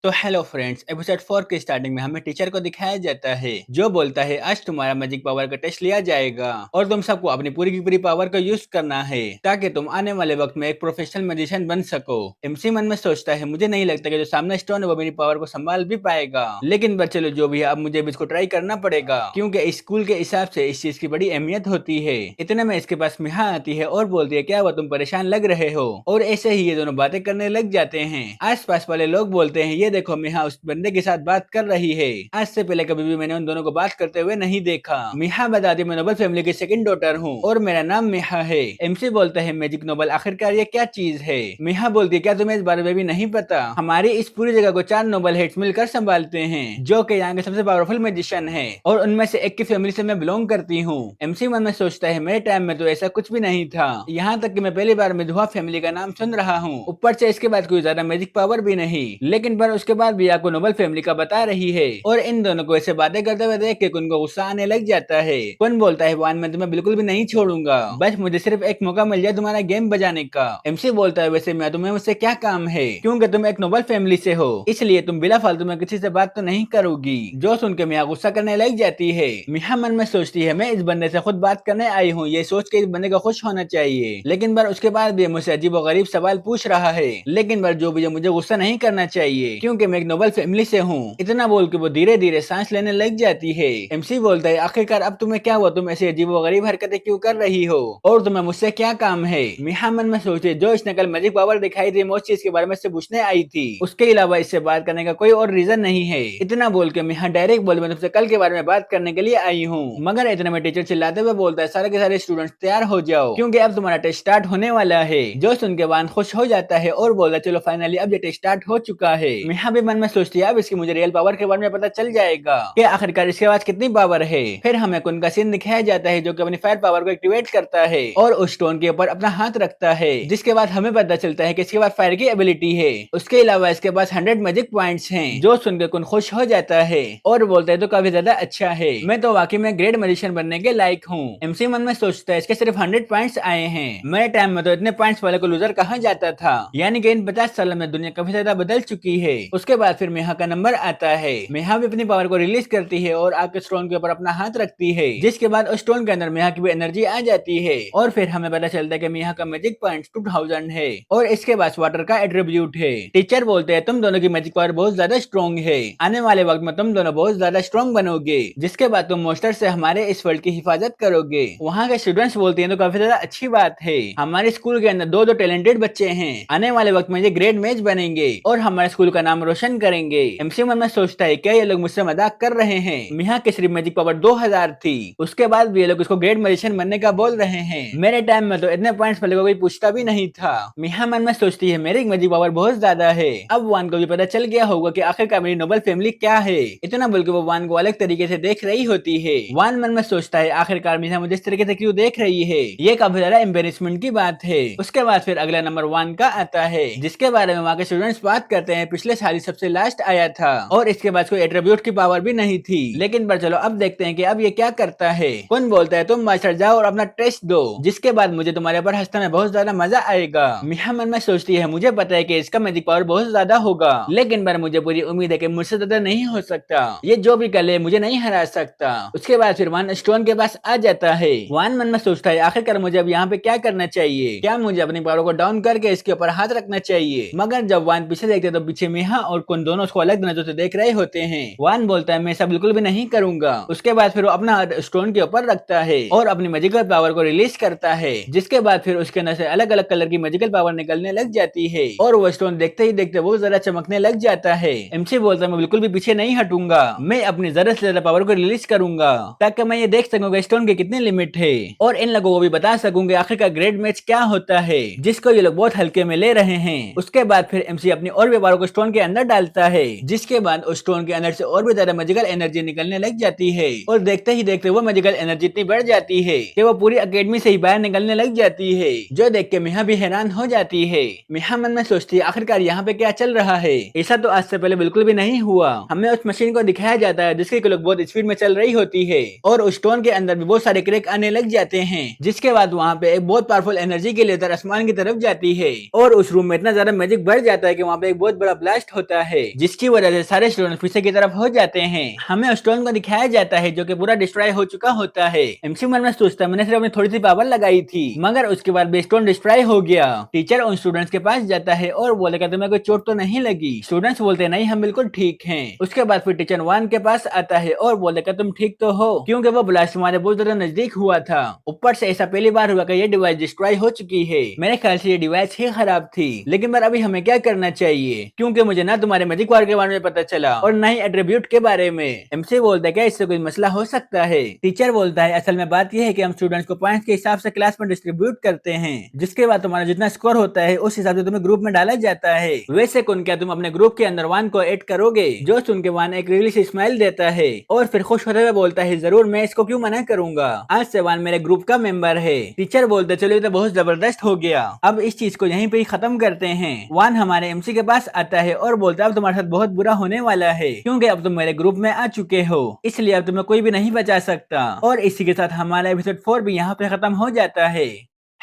तो हेलो फ्रेंड्स, एपिसोड 4 के स्टार्टिंग में हमें टीचर को दिखाया जाता है जो बोलता है आज तुम्हारा मैजिक पावर का टेस्ट लिया जाएगा और तुम सबको अपनी पूरी की पूरी पावर को यूज करना है ताकि तुम आने वाले वक्त में एक प्रोफेशनल मैजिशियन बन सको। एमसी मन में सोचता है मुझे नहीं लगता कि जो सामने स्टोन है वो मेरी पावर को संभाल भी पाएगा, लेकिन बस चलो जो भी है अब मुझे भी इसको ट्राई करना पड़ेगा, क्योंकि इस स्कूल के हिसाब से इस चीज की बड़ी अहमियत होती है। इतने में इसके पास मिहा आती है और बोलती है क्या हुआ तुम परेशान लग रहे हो, और ऐसे ही ये दोनों बातें करने लग जाते हैं। आस पास वाले लोग बोलते हैं ये देखो मिहा उस बंदे के साथ बात कर रही है, आज से पहले कभी भी मैंने उन दोनों को बात करते हुए नहीं देखा। मिहा बताती मैं नोबल फैमिली की सेकंड डॉटर हूँ और मेरा नाम मिहा है। एमसी बोलता है मैजिक नोबल आखिरकार ये क्या चीज है। मिहा बोलती है क्या तुम्हें इस बारे में भी नहीं पता, हमारी इस पूरी जगह को 4 नोबल हेड्स मिलकर संभालते हैं जो कि यहाँ के सबसे पावरफुल मैजिशियन है और उनमें से एक की फैमिली से मैं बिलोंग करती हूँ। एमसी मन में सोचता है मेरे टाइम में तो ऐसा कुछ भी नहीं था, यहाँ तक कि मैं पहली बार मिधुआ फैमिली का नाम सुन रहा हूँ, ऊपर से इसके बाद कोई ज्यादा मैजिक पावर भी नहीं, लेकिन पर उसके बाद भी आपको नोबल फैमिली का बता रही है और इन दोनों को ऐसे बातें करते हुए देख के कुन को गुस्सा आने लग जाता है। कुन बोलता है वान मैं तुम्हें बिल्कुल भी नहीं छोड़ूंगा, बस मुझे सिर्फ एक मौका मिल जाए तुम्हारा गेम बजाने का। एमसी बोलता है वैसे मैं तुम्हें मुझसे क्या काम है, क्योंकि तुम एक नोबल फैमिली से हो इसलिए तुम बिना फालतू में किसी से बात तो नहीं करोगी। जो सुन के मिया गुस्सा करने लग जाती है। मिया मन में सोचती है मैं इस बंदे से खुद बात करने आई हूँ, ये सोच के इस बंदे को खुश होना चाहिए, लेकिन पर उसके बाद भी मुझसे अजीब और गरीब सवाल पूछ रहा है। लेकिन पर जो भी मुझे गुस्सा नहीं करना चाहिए, क्योंकि क्योंकि मैं एक नोबल फैमिली से हूँ। इतना बोल के वो धीरे धीरे सांस लेने लग जाती है। एमसी बोलता है, आखिरकार अब तुम्हें क्या हुआ, तुम ऐसी अजीबोगरीब हरकतें क्यों कर रही हो और तुम्हें मुझसे क्या काम है। मिहा मन में सोचे, जो इसने कल मैजिक पावर दिखाई थी, मैं उस चीज के बारे में से पूछने आई थी, उसके अलावा इससे बात करने का कोई और रीजन नहीं है। इतना बोल के मिहा डायरेक्ट बोले, मैं तुमसे कल के बारे में बात करने के लिए आई हूँ। मगर इतने में टीचर चिल्लाते हुए बोलता है, सारे के सारे स्टूडेंट्स तैयार हो जाओ, क्योंकि अब तुम्हारा टेस्ट स्टार्ट होने वाला है। जो सुन के वान खुश हो जाता है और बोलता है, चलो फाइनली अब ये टेस्ट स्टार्ट हो चुका है। मिहा भी मन में सोचती है, अब इसकी मुझे रियल पावर के बारे में पता चल जाएगा कि आखिरकार इसके पास कितनी पावर है। फिर हमें कुन का सीन दिखाया जाता है, जो कि अपनी फायर पावर को एक्टिवेट करता है और उस स्टोन के ऊपर अपना हाथ रखता है, जिसके बाद हमें पता चलता है कि इसके पास फायर की एबिलिटी है। उसके अलावा इसके पास 100 मैजिक पॉइंट्स हैं, जो सुनकर कुन खुश हो जाता है और बोलता है, तो काफी ज्यादा अच्छा है, मैं तो वाकई में ग्रेट मैजिशियन बनने के लायक हूँ। एमसी मन में सोचता है, इसके सिर्फ 100 पॉइंट्स आए हैं, मेरे टाइम में तो इतने पॉइंट्स वाले को लूजर कहा जाता था। यानी कि इन 50 सालों में दुनिया काफी ज्यादा बदल चुकी है। उसके बाद फिर मेहा का नंबर आता है। मेहा भी अपनी पावर को रिलीज करती है और आके स्टोन के ऊपर अपना हाथ रखती है, जिसके बाद उस स्टोन के अंदर मेहा की भी एनर्जी आ जाती है और फिर हमें पता चलता है कि मेहा का मैजिक पॉइंट 2000 है और इसके पास वाटर का एट्रीब्यूट है। टीचर बोलते हैं, तुम दोनों की मैजिक पावर बहुत ज्यादा स्ट्रॉन्ग है, आने वाले वक्त में तुम दोनों बहुत ज्यादा स्ट्रॉन्ग बनोगे, जिसके बाद तुम मोस्टर से हमारे इस वर्ल्ड की हिफाजत करोगे। वहाँ के स्टूडेंट्स बोलते हैं, तो काफी ज्यादा अच्छी बात है, हमारे स्कूल के अंदर दो टैलेंटेड बच्चे हैं, आने वाले वक्त में ये ग्रेट मैच बनेंगे और हमारे स्कूल का नाम रोशन करेंगे। एमसी मन में सोचता है, क्या ये लोग मुझसे मजाक कर रहे हैं। मिहा की सिर्फ मैजिक पावर 2000 थी, उसके बाद भी ये लोग उसको ग्रेट मैजिशियन बनने का बोल रहे हैं। मेरे टाइम में तो इतने पॉइंट्स वाले को कोई पूछता भी नहीं था। मिहा मन में सोचती है, मेरी मैजिक पावर बहुत ज्यादा है। अब वान को भी पता चल गया होगा कि आखिरकार मेरी नोबल फैमिली क्या है। इतना बोल के वो वान को अलग तरीके से देख रही होती है। वान मन में सोचता है, आखिरकार मिहा मुझे इस तरीके से क्यों देख रही है, ये काफी ज्यादा एम्बेरसमेंट की बात है। उसके बाद फिर अगला नंबर वान का आता है, जिसके बारे में वहाँ के स्टूडेंट्स बात करते हैं, पिछले साल सबसे लास्ट आया था और इसके बाद कोई एट्रीब्यूट की पावर भी नहीं थी। लेकिन पर चलो अब देखते हैं कि अब ये क्या करता है। कौन बोलता है, तुम मास्टर जाओ और अपना टेस्ट दो, जिसके बाद मुझे तुम्हारे ऊपर हंसने में बहुत ज्यादा मजा आएगा। मिहा मन में सोचती है, मुझे पता है कि इसका मैजिक पावर बहुत ज्यादा होगा, लेकिन पर मुझे पूरी उम्मीद है कि मुझसे ज्यादा नहीं हो सकता, ये जो भी कर ले मुझे नहीं हरा सकता। उसके बाद फिर वान स्टोन के पास आ जाता है। वान मन में सोचता है, आखिरकार मुझे अब यहाँ पे क्या करना चाहिए, क्या मुझे अपनी पावर को डाउन करके इसके ऊपर हाथ रखना चाहिए। मगर जब वान पीछे देखते तो पीछे मिहा और कुन दोनों उसको अलग नजरों से देख रहे होते हैं। वान बोलता है, मैं ऐसा बिल्कुल भी नहीं करूंगा। उसके बाद फिर वो अपना हाथ स्टोन के ऊपर रखता है और अपनी मैजिकल पावर को रिलीज करता है, जिसके बाद फिर उसके अंदर से अलग अलग कलर की मैजिकल पावर निकलने लग जाती है और वो स्टोन देखते ही देखते बहुत ज्यादा चमकने लग जाता है। एमसी बोलता है, मैं बिल्कुल भी पीछे नहीं हटूंगा, मैं अपनी ज्यादा से ज्यादा पावर को रिलीज करूंगा, ताकि मैं ये देख सकूंगा स्टोन की कितनी लिमिट है और इन लोगों को भी बता सकूंगा आखिरकार ग्रेट मैच क्या होता है, जिसको ये लोग बहुत हल्के में ले रहे हैं। उसके बाद फिर एमसी अपनी और भी पावर को स्टोन के अंदर डालता है, जिसके बाद उस स्टोन के अंदर से और भी ज्यादा मैजिकल एनर्जी निकलने लग जाती है और देखते ही देखते वो मैजिकल एनर्जी इतनी बढ़ जाती है कि वो पूरी अकेडमी से ही बाहर निकलने लग जाती है, जो देख के मिहा भी हैरान हो जाती है। मिहा मन में सोचती है, आखिरकार यहाँ पे क्या चल रहा है, ऐसा तो आज से पहले बिल्कुल भी नहीं हुआ। हमें उस मशीन को दिखाया जाता है जिसकी क्लॉक बहुत स्पीड में चल रही होती है और उस स्टोन के अंदर भी बहुत सारे क्रैक आने लग जाते हैं, जिसके बाद वहाँ पे एक बहुत पावरफुल एनर्जी के लेकर आसमान की तरफ जाती है और उस रूम में इतना ज्यादा मैजिक बढ़ जाता है कि वहाँ पे एक बहुत बड़ा ब्लास्ट होता है, जिसकी वजह से सारे स्टोन पीछे की तरफ हो जाते हैं। हमें उस स्टोन को दिखाया जाता है जो कि पूरा डिस्ट्रॉय हो चुका होता है। एमसी मन में सोचता है, मैंने सिर्फ अपनी थोड़ी सी पावर लगाई थी, मगर उसके बाद भी स्टोन डिस्ट्रॉय हो गया। टीचर उन स्टूडेंट्स के पास जाता है और बोलेगा, तुम्हें कोई चोट तो नहीं लगी। स्टूडेंट्स बोलते हैं, नहीं हम बिल्कुल ठीक हैं। उसके बाद फिर टीचर वान के पास आता है और बोलेगा, तुम ठीक तो हो, क्योंकि वो ब्लास्ट हमारे बहुत ज्यादा नजदीक हुआ था। ऊपर से ऐसा पहली बार हुआ कि ये डिवाइस डिस्ट्रॉय हो चुकी है। मेरे ख्याल से ये डिवाइस ही खराब थी, लेकिन पर अभी हमें क्या करना चाहिए, क्योंकि मुझे ना तुम्हारे मैजिक पावर के बारे में पता चला और ना ही एट्रीब्यूट के बारे में। एमसी बोलता है, क्या इससे कोई मसला हो सकता है। टीचर बोलता है, असल में बात यह है कि हम स्टूडेंट्स को पॉइंट्स के हिसाब से क्लास में डिस्ट्रीब्यूट करते हैं, जिसके बाद तुम्हारा जितना स्कोर होता है उस हिसाब से तुम्हें ग्रुप में डाला जाता है। वैसे कौन, क्या तुम अपने ग्रुप के अंदर वान को ऐड करोगे। जो सुन के वान एक रियली सी स्माइल देता है और फिर खुश होते हुए बोलता है, जरूर, मैं इसको क्यों मना करूंगा, आज से वान मेरे ग्रुप का मेंबर है। टीचर बोलते, चलो ये तो बहुत जबरदस्त हो गया, अब इस चीज को यहीं पे ही खत्म करते हैं। वान हमारे एमसी के पास आता है और बोलता है, अब तुम्हारे साथ बहुत बुरा होने वाला है, क्योंकि अब तुम मेरे ग्रुप में आ चुके हो, इसलिए अब तुम्हें कोई भी नहीं बचा सकता। और इसी के साथ हमारा एपिसोड 4 भी यहाँ पे खत्म हो जाता है।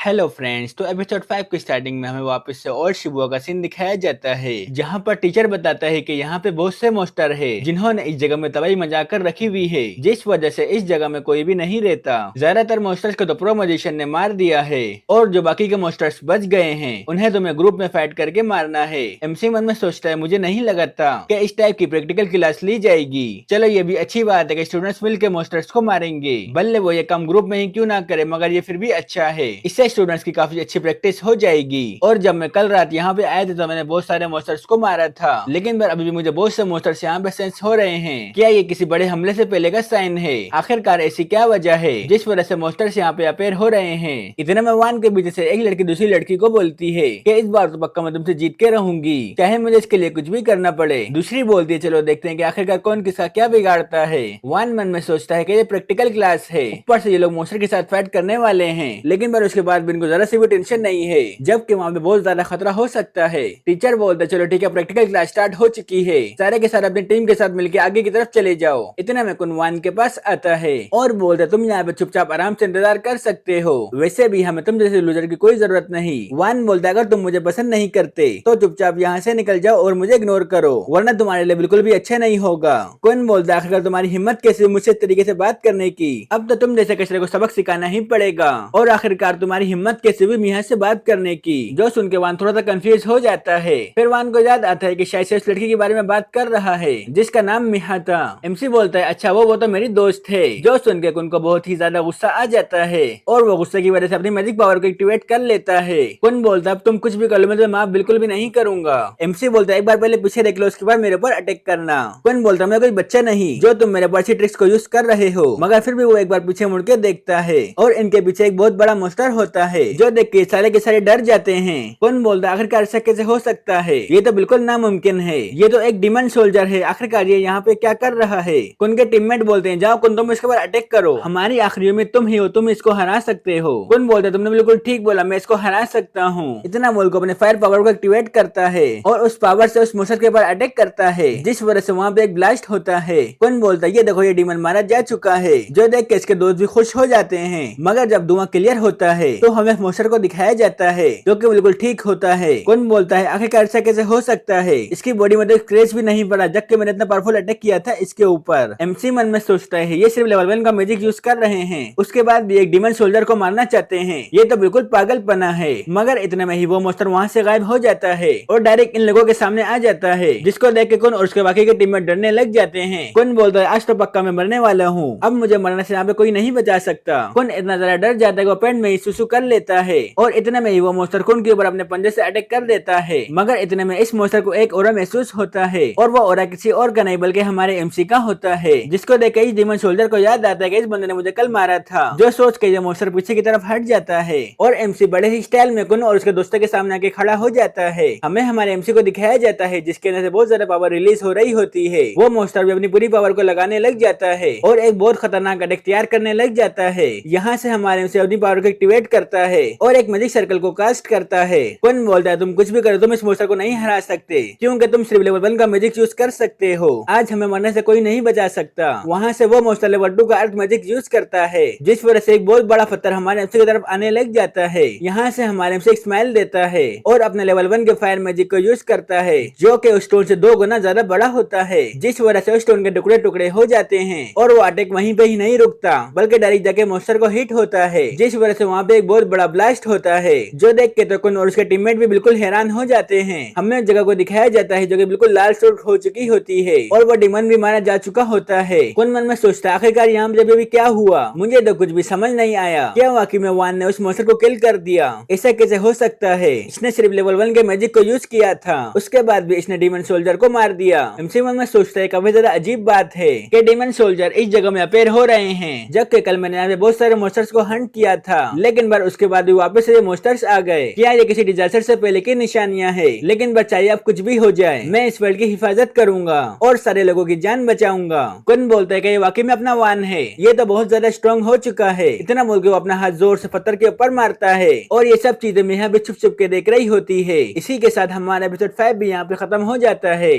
हेलो फ्रेंड्स, तो एपिसोड 5 की स्टार्टिंग में हमें वापस से और शिबुया का सीन दिखाया जाता है, जहां पर टीचर बताता है कि यहाँ पे बहुत से मॉन्स्टर है जिन्होंने इस जगह में तबाही मचा कर रखी हुई है, जिस वजह से इस जगह में कोई भी नहीं रहता। ज्यादातर मॉन्स्टर्स को तो प्रो मजिशियन ने मार दिया है और जो बाकी के मॉन्स्टर्स बच गए हैं उन्हें तुम्हें ग्रुप में फाइट करके मारना है। एमसी मन में सोचता है मुझे नहीं लगा था कि इस टाइप की प्रैक्टिकल क्लास ली जाएगी। चलो ये भी अच्छी बात है कि स्टूडेंट्स मिलकर मॉन्स्टर्स को मारेंगे, भले वो ये काम ग्रुप में ही क्यों ना करे, मगर ये फिर भी अच्छा है, इससे स्टूडेंट्स की काफी अच्छी प्रैक्टिस हो जाएगी। और जब मैं कल रात यहाँ पे आए थे तो मैंने बहुत सारे मॉन्स्टर्स को मारा था, लेकिन पर अभी भी मुझे बहुत से मॉन्स्टर्स यहाँ पे सेंस हो रहे हैं। क्या ये किसी बड़े हमले से पहले का साइन है? आखिरकार ऐसी क्या वजह है जिस वजह से मॉन्स्टर्स यहाँ पे अपेयर हो रहे हैं? इतने में वान के पीछे से एक लड़की दूसरी लड़की को बोलती है कि इस बार तो पक्का मैं तुमसे जीत के रहूंगी, चाहे मुझे इसके लिए कुछ भी करना पड़े। दूसरी बोलती है चलो देखते हैं कि आखिरकार कौन किसका क्या बिगाड़ता है। वान मन में सोचता है कि ये प्रैक्टिकल क्लास है, ऊपर से ये लोग मॉन्स्टर के साथ फाइट करने वाले हैं, लेकिन पर उसके बाद भी इनको जरा सी भी टेंशन नहीं है, जबकि वहाँ पे बहुत ज्यादा खतरा हो सकता है। टीचर बोलता है चलो ठीक है, प्रैक्टिकल क्लास स्टार्ट हो चुकी है, सारे के सारे अपनी टीम के साथ मिलकर आगे की तरफ चले जाओ। इतने में कुनवान के पास आता है और बोलता है तुम यहाँ पे चुपचाप आराम से इंतजार कर सकते हो, वैसे भी हमें तुम जैसे लूजर की कोई जरूरत नहीं। वान बोलता है अगर तुम मुझे पसंद नहीं करते तो चुपचाप यहाँ से निकल जाओ और मुझे इग्नोर करो, वरना तुम्हारे लिए बिल्कुल भी अच्छा नहीं होगा। कुन बोलता है आखिरकार तुम्हारी हिम्मत कैसे मुझसे तरीके से बात करने की, अब तो तुम जैसे कचरे को सबक सिखाना ही पड़ेगा। और आखिरकार तुम्हारी हिम्मत कैसे हुई मिया से बात करने की। जो सुन के वान थोड़ा सा कंफ्यूज हो जाता है। फिर वान को याद आता है कि शायद से उस लड़की के बारे में बात कर रहा है जिसका नाम मिहा था। एमसी बोलता है अच्छा वो तो मेरी दोस्त है। जो सुन के कुन को बहुत ही ज्यादा गुस्सा आ जाता है और वो गुस्से की वजह से अपनी मैजिक पावर को एक्टिवेट कर लेता है। कुन बोलता है अब तुम कुछ भी कर लो, मैं तुम्हें माफ बिल्कुल भी नहीं करूंगा। एमसी बोलता है एक बार पहले पीछे देख लो, उसके बाद मेरे ऊपर अटैक करना। कुन बोलता है मैं कोई बच्चा नहीं जो तुम मेरे पर्ची ट्रिक्स को यूज कर रहे हो, मगर फिर भी वो एक बार पीछे मुड़ के देखता है और इनके पीछे एक बहुत बड़ा मॉन्स्टर होता है, जो देख के सारे डर जाते हैं। कुन बोलता है आखिरकार ऐसा कैसे हो सकता है, ये तो बिल्कुल नामुमकिन है, ये तो एक डिमन सोल्जर है, आखिरकार ये यहाँ पे क्या कर रहा है। कुन के टीममेट बोलते हैं जाओ कुन तुम इसके ऊपर अटैक करो, हमारी आखिरी उम्मीद तुम ही हो, तुम इसको हरा सकते हो। कुन बोलते हैं तुमने बिल्कुल ठीक बोला, मैं इसको हरा सकता हूँ। इतना बोल को अपने फायर पावर को एक्टिवेट करता है और उस पावर से उस मॉन्स्टर के ऊपर अटैक करता है, जिस वजह से वहाँ पे एक ब्लास्ट होता है। कुन बोलता है ये देखो ये डिमन मारा जा चुका है, जो देख के इसके दोस्त भी खुश हो जाते हैं। मगर जब धुआं क्लियर होता है तो हमें मॉन्स्टर को दिखाया जाता है जो कि बिल्कुल ठीक होता है। कुन बोलता है आखिरकार ऐसा कैसे हो सकता है, इसकी बॉडी में तो स्क्रैच भी नहीं पड़ा जबकि मैंने इतना पावरफुल अटैक किया था इसके ऊपर। एमसी मन में सोचता है ये सिर्फ लेवल 1 का मैजिक यूज कर रहे हैं, उसके बाद भी एक डिमन सोल्जर को मारना चाहते हैं, ये तो बिल्कुल पागलपना है। मगर इतने में ही वो मॉन्स्टर वहाँ से गायब हो जाता है और डायरेक्ट इन लोगों के सामने आ जाता है, जिसको देख के कुन और उसके बाकी के टीम में डरने लग जाते हैं। कुन बोलता है आज तो पक्का मैं मरने वाला हूँ, अब मुझे मरने से यहाँ पे कोई नहीं बचा सकता। कुन इतना ज्यादा डर जाता है वो पेंट में ही सुसु कर लेता है और इतने में ही वो मॉन्स्टर कुन के ऊपर अपने पंजे से अटैक कर देता है। मगर इतने में इस मॉन्स्टर को एक ऑरा महसूस होता है और वो ऑरा किसी और का नहीं बल्कि हमारे एमसी का होता है, जिसको देख के इस डिमन सोल्जर को याद आता है कि इस बंदे ने मुझे कल मारा था। जो सोच के ये मॉन्स्टर पीछे की तरफ हट जाता है और एमसी बड़े ही स्टाइल में कुन और उसके दोस्तों के सामने आके खड़ा हो जाता है। हमें हमारे एमसी को दिखाया जाता है जिसके अंदर से बहुत ज्यादा पावर रिलीज हो रही होती है। वो मॉन्स्टर भी अपनी पूरी पावर को लगाने लग जाता है और एक बहुत खतरनाक अटैक तैयार करने लग जाता है। यहाँ से हमारे एमसी अपनी पावर को एक्टिवेट करता है और एक मैजिक सर्कल को कास्ट करता है। कुन बोलता है तुम कुछ भी करो तुम इस मॉन्स्टर को नहीं हरा सकते, क्योंकि तुम सिर्फ लेवल 1 का मैजिक यूज कर सकते हो, आज हमें मरने से कोई नहीं बचा सकता। वहाँ से वो मॉन्स्टर लेवल 2 का अर्थ मैजिक यूज करता है, जिस वजह से एक बहुत बड़ा पत्थर हमारे एमसी की तरफ आने लग जाता है। यहाँ से हमारे एमसी एक स्माइल देता है और अपने लेवल 1 के फायर मैजिक को यूज करता है, जो कि उस स्टोन से 2 गुना ज्यादा बड़ा होता है, जिस वजह से उस स्टोन के टुकड़े टुकड़े हो जाते हैं और वो अटैक वहीं पे ही नहीं रुकता बल्कि डायरेक्ट जाके मॉन्स्टर को हिट होता है, जिस वजह से वहाँ पे एक बहुत बड़ा ब्लास्ट होता है, जो देख के तो कुन और उसके टीममेट भी बिल्कुल हैरान हो जाते हैं। हमें उस जगह को दिखाया जाता है जो कि बिल्कुल लाल सूट हो चुकी होती है और वो डिमन भी मारा जा चुका होता है। कुन मन में सोचता है आखिरकार यहाँ पे भी क्या हुआ, मुझे तो कुछ भी समझ नहीं आया, क्या वाकई में वान ने उस मॉन्स्टर को किल कर दिया, ऐसा कैसे हो सकता है। इसने सिर्फ लेवल 1 के मैजिक को यूज किया था, उसके बाद भी इसने डिमन सोल्जर को मार दिया। एमसी मन में सोचता है काफी ज्यादा अजीब बात है कि डिमन सोल्जर इस जगह में अपेयर हो रहे हैं, जबकि कल मैंने यहाँ पे बहुत सारे मॉन्स्टर्स को हंट किया था, लेकिन बार उसके बाद भी वापस से ये मॉन्स्टर्स आ गए। क्या ये किसी डिजास्टर से पहले की निशानियां है? लेकिन बचाइए अब कुछ भी हो जाए, मैं इस वर्ल्ड की हिफाजत करूंगा और सारे लोगों की जान बचाऊंगा। कुन बोलता है कि ये वाकई में अपना वान है, ये तो बहुत ज्यादा स्ट्रॉन्ग हो चुका है। इतना बोल के वो अपना हाथ जोर से पत्थर के ऊपर मारता है और ये सब चीजें मिया भी छुप छुप के देख रही होती है। इसी के साथ हमारा एपिसोड 5 भी यहाँ पे खत्म हो जाता है।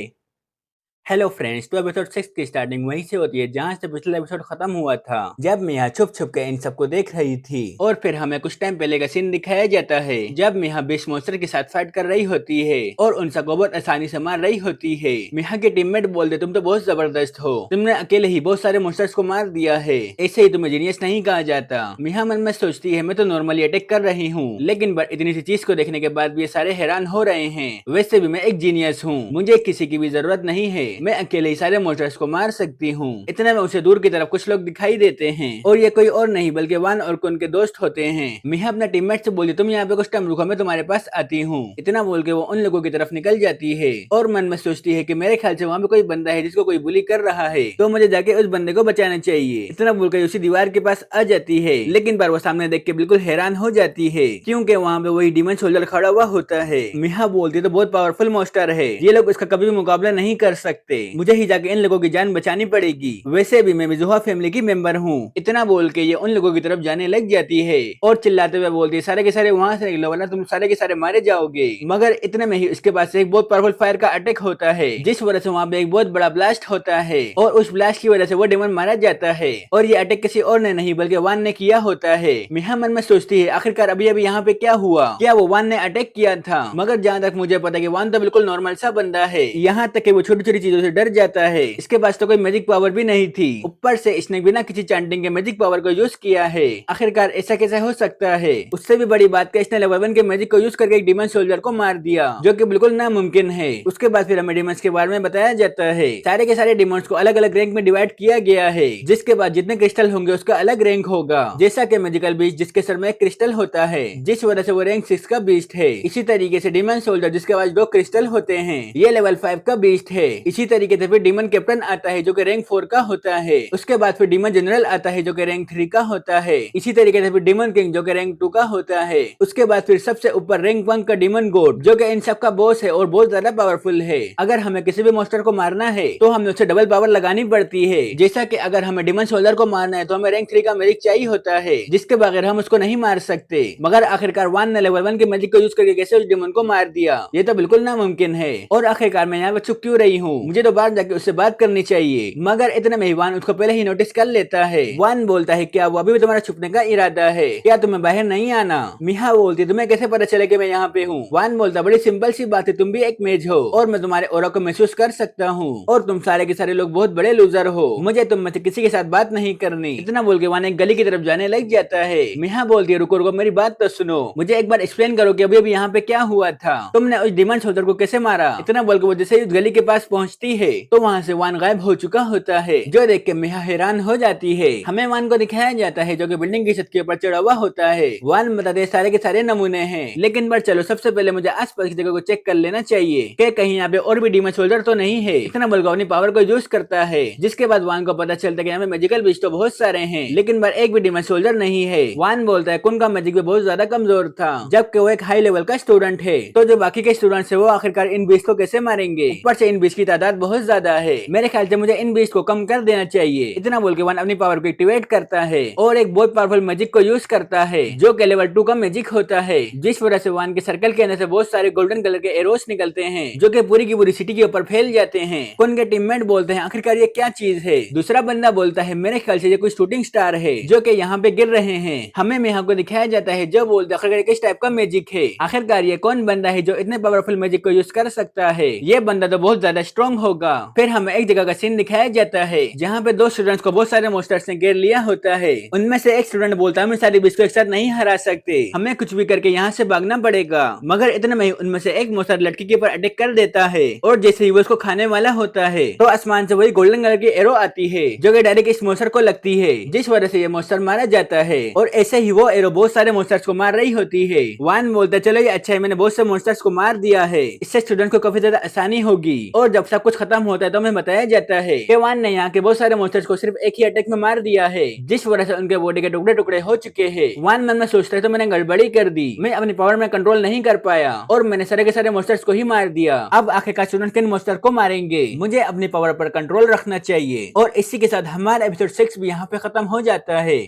हेलो फ्रेंड्स, तो एपिसोड 6 की स्टार्टिंग वहीं से होती है जहां से पिछला एपिसोड खत्म हुआ था, जब मिया छुप छुप के इन सबको देख रही थी। और फिर हमें कुछ टाइम पहले का सीन दिखाया जाता है जब मिया बीस्ट मॉन्स्टर के साथ फाइट कर रही होती है और उन सबको बहुत आसानी से मार रही होती है। मिया के टीममेट बोलते तुम तो बहुत जबरदस्त हो, तुमने अकेले ही बहुत सारे मॉन्स्टर्स को मार दिया है, ऐसे ही तुम्हें जीनियस नहीं कहा जाता। मिया मन में सोचती है मैं तो नॉर्मली अटैक कर रही हूँ, लेकिन इतनी सी चीज को देखने के बाद भी ये सारे हैरान हो रहे हैं। वैसे भी मैं एक जीनियस हूँ, मुझे किसी की भी जरूरत नहीं है, मैं अकेले ही सारे मॉन्स्टर्स को मार सकती हूँ। इतने में उसे दूर की तरफ कुछ लोग दिखाई देते हैं और ये कोई और नहीं बल्कि वान और कुन के दोस्त होते हैं। मिया अपने टीममेट से बोली तुम यहाँ पे कुछ टाइम रुको, मैं तुम्हारे पास आती हूँ। इतना बोल के वो उन लोगों की तरफ निकल जाती है और मन में सोचती है कि मेरे ख्याल से वहाँ पे कोई बंदा है जिसको कोई बुली कर रहा है, तो मुझे जाके उस बंदे को बचाना चाहिए। इतना बोलकर उसी दीवार के पास आ जाती है, लेकिन पर वो सामने देख के बिल्कुल हैरान हो जाती है क्योंकि वहाँ पे वही डीमन सोल्जर खड़ा हुआ होता है। मिया बोलती तो बहुत पावरफुल मॉन्स्टर है, ये लोग इसका कभी भी मुकाबला नहीं कर सकते, मुझे ही जाके इन लोगों की जान बचानी पड़ेगी। वैसे भी मैं मिजुहा फैमिली की मेंबर हूँ। इतना बोल के ये उन लोगों की तरफ जाने लग जाती है और चिल्लाते हुए बोलती है सारे के सारे वहाँ से निकलो वरना तुम सारे के सारे मारे जाओगे। मगर इतने में ही उसके पास से एक बहुत पावरफुल फायर का अटैक होता है जिस वजह से वहाँ पे एक बहुत बड़ा ब्लास्ट होता है और उस ब्लास्ट की वजह से वो डेमन मारा जाता है। और ये अटैक किसी और ने नहीं बल्कि वान ने किया होता है। मिया मन में सोचती है आखिरकार अभी अभी यहाँ पे क्या हुआ, क्या वो वान ने अटैक किया था? मगर जहाँ तक मुझे पता है कि वान तो बिल्कुल नॉर्मल सा बंदा है, यहाँ तक कि वो छोटी छोटी चीजों से डर जाता है। इसके पास तो कोई मैजिक पावर भी नहीं थी, ऊपर से इसने बिना किसी चैंटिंग के मैजिक पावर को यूज किया है। आखिरकार ऐसा कैसे हो सकता है? उससे भी बड़ी बात इसने लेवल 1 के मैजिक को यूज करके एक डीमन सोल्जर को मार दिया, जो कि बिल्कुल नामुमकिन है। उसके बाद फिर हमें डीमंस के बारे में बताया जाता है। सारे के सारे डीमंस को अलग अलग रैंक में डिवाइड किया गया है, जिसके बाद जितने क्रिस्टल होंगे उसका अलग रैंक होगा। जैसा कि मैजिकल बीस्ट जिसके सर में एक क्रिस्टल होता है, जिस वजह से वो रैंक 6 का बीस्ट है। इसी तरीके से डीमन सोल्जर जिसके पास 2 क्रिस्टल होते हैं, ये लेवल 5 का बीस्ट है। इसी तरीके से फिर डीमन कैप्टन आता है जो कि रैंक 4 का होता है। उसके बाद फिर डीमन जनरल आता है जो कि रैंक 3 का होता है। इसी तरीके से फिर डीमन किंग जो कि रैंक 2 का होता है। उसके बाद फिर सबसे ऊपर रैंक 1 का डीमन गॉड जो कि इन सब का बॉस है और बहुत ज्यादा पावरफुल है। अगर हमें किसी भी मॉन्स्टर को मारना है तो हमें उससे डबल पावर लगानी पड़ती है। जैसा कि अगर हमें डीमन सोल्जर को मारना है तो हमें रैंक 3 का मैजिक चाहिए होता है, जिसके बगैर हम उसको नहीं मार सकते। मगर आखिरकार वान ने लेवल 1 के मैजिक को यूज करके कैसे उस डीमन को मार दिया, ये तो बिल्कुल नामुमकिन है। और आखिरकार मैं यहाँ पे चुप क्यों रही हूँ, मुझे तो बाहर जाके उससे बात करनी चाहिए। मगर इतने में ही वान उसको पहले ही नोटिस कर लेता है। वान बोलता है क्या वो अभी भी तुम्हारा छुपने का इरादा है, क्या तुम्हें बाहर नहीं आना? मिया बोलती तुम्हें कैसे पता चले कि मैं यहाँ पे हूँ? वान बोलता बड़ी सिंपल सी बात है, तुम भी एक मेज हो और मैं तुम्हारे ऑरा को महसूस कर सकता हूँ और तुम सारे के सारे लोग बहुत बड़े लूजर हो, मुझे तुम में से किसी के साथ बात नहीं करनी। इतना बोल के वान एक गली की तरफ जाने लग जाता है। मिया बोलती है रुको रुको मेरी बात तो सुनो, मुझे एक बार एक्सप्लेन करो कि अभी अभी यहाँ पे क्या हुआ था, तुमने उस डीमन सोल्जर को कैसे मारा? इतना बोल के वो जैसे उस गली के पास पहुंचती है तो वहाँ से वान गायब हो चुका होता है, जो देख के मिया हैरान हो जाती है। हमें वान को दिखाया जाता है जो कि बिल्डिंग की छत के ऊपर चढ़ा हुआ होता है। वान बताते हैं सारे के सारे नमूने हैं, लेकिन पर चलो सबसे पहले मुझे आसपास की जगह को चेक कर लेना चाहिए कि कहीं यहाँ पे और भी डीमन सोल्जर तो नहीं है। इतना बोलकर अपनी पावर को यूज करता है, जिसके बाद वान को पता चलता है कि यहाँ पे मैजिकल बीस्ट तो बहुत सारे हैं, लेकिन पर एक भी डीमन सोल्जर नहीं है। वान बोलता है कुन का मैजिक भी बहुत ज्यादा कमजोर था, जबकि वो एक हाई लेवल का स्टूडेंट है, तो जो बाकी के स्टूडेंट्स है वो आखिरकार इन बीस्ट को कैसे मारेंगे? ऊपर से इन बीस्ट की तादाद बहुत ज्यादा है, मेरे ख्याल से मुझे इन बीस्ट को कम कर देना चाहिए। इतना बोल के वन अपनी पावर को एक्टिवेट करता है और एक बहुत पावरफुल मैजिक को यूज करता है जो कि लेवल 2 का मैजिक होता है, जिस वजह से वन के सर्कल के अंदर से बहुत सारे गोल्डन कलर के एरोस निकलते हैं जो कि पूरी की पूरी सिटी के ऊपर फैल जाते हैं। कुन के टीममेट बोलते हैं आखिरकार ये क्या चीज है? दूसरा बंदा बोलता है मेरे ख्याल से ये कोई शूटिंग स्टार है जो कि यहाँ पे गिर रहे हैं। हमें यहाँ को दिखाया जाता है जो बोलते आखिरकार किस टाइप का मैजिक है, आखिरकार ये कौन बंदा है जो इतने पावरफुल मैजिक को यूज कर सकता है? ये बंदा तो बहुत ज्यादा स्ट्रॉन्ग होगा। फिर हमें एक जगह का सीन दिखाया जाता है जहाँ पे 2 स्टूडेंट्स को बहुत सारे मॉन्स्टर्स ने घेर लिया होता है। उनमें से एक स्टूडेंट बोलता है हम सारी बीस्ट को एक साथ नहीं हरा सकते, हमें कुछ भी करके यहाँ से भागना पड़ेगा। मगर इतने में ही उनमें से एक मॉन्स्टर लड़की के ऊपर अटैक कर देता है और जैसे ही वो उसको खाने वाला होता है तो आसमान से वही गोल्डन कलर की एरो आती है जो कि डायरेक्ट इस मॉन्स्टर को लगती है, जिस वजह से ये मॉन्स्टर मारा जाता है। और ऐसे ही वो एरो बहुत सारे मॉन्स्टर्स को मार रही होती है। वान बोलता है चलो ये अच्छा है मैंने बहुत से मॉन्स्टर्स को मार दिया है, इससे स्टूडेंट को काफी ज्यादा आसानी होगी। और जब सब कुछ खत्म होता है तो हमें बताया जाता है कि वान ने यहाँ के बहुत सारे मॉन्स्टर्स को सिर्फ एक ही अटैक में मार दिया है, जिस वजह से उनके बॉडी के टुकड़े टुकड़े हो चुके हैं। वान मन में सोचता है तो मैंने गड़बड़ी कर दी, मैं अपनी पावर में कंट्रोल नहीं कर पाया और मैंने सारे के सारे मॉन्स्टर्स को ही मार दिया। अब आखिरकार स्टूडेंट किन मॉन्स्टर को मारेंगे? मुझे अपनी पावर पर कंट्रोल रखना चाहिए। और इसी के साथ हमारा एपिसोड 6 भी यहाँ पे खत्म हो जाता है।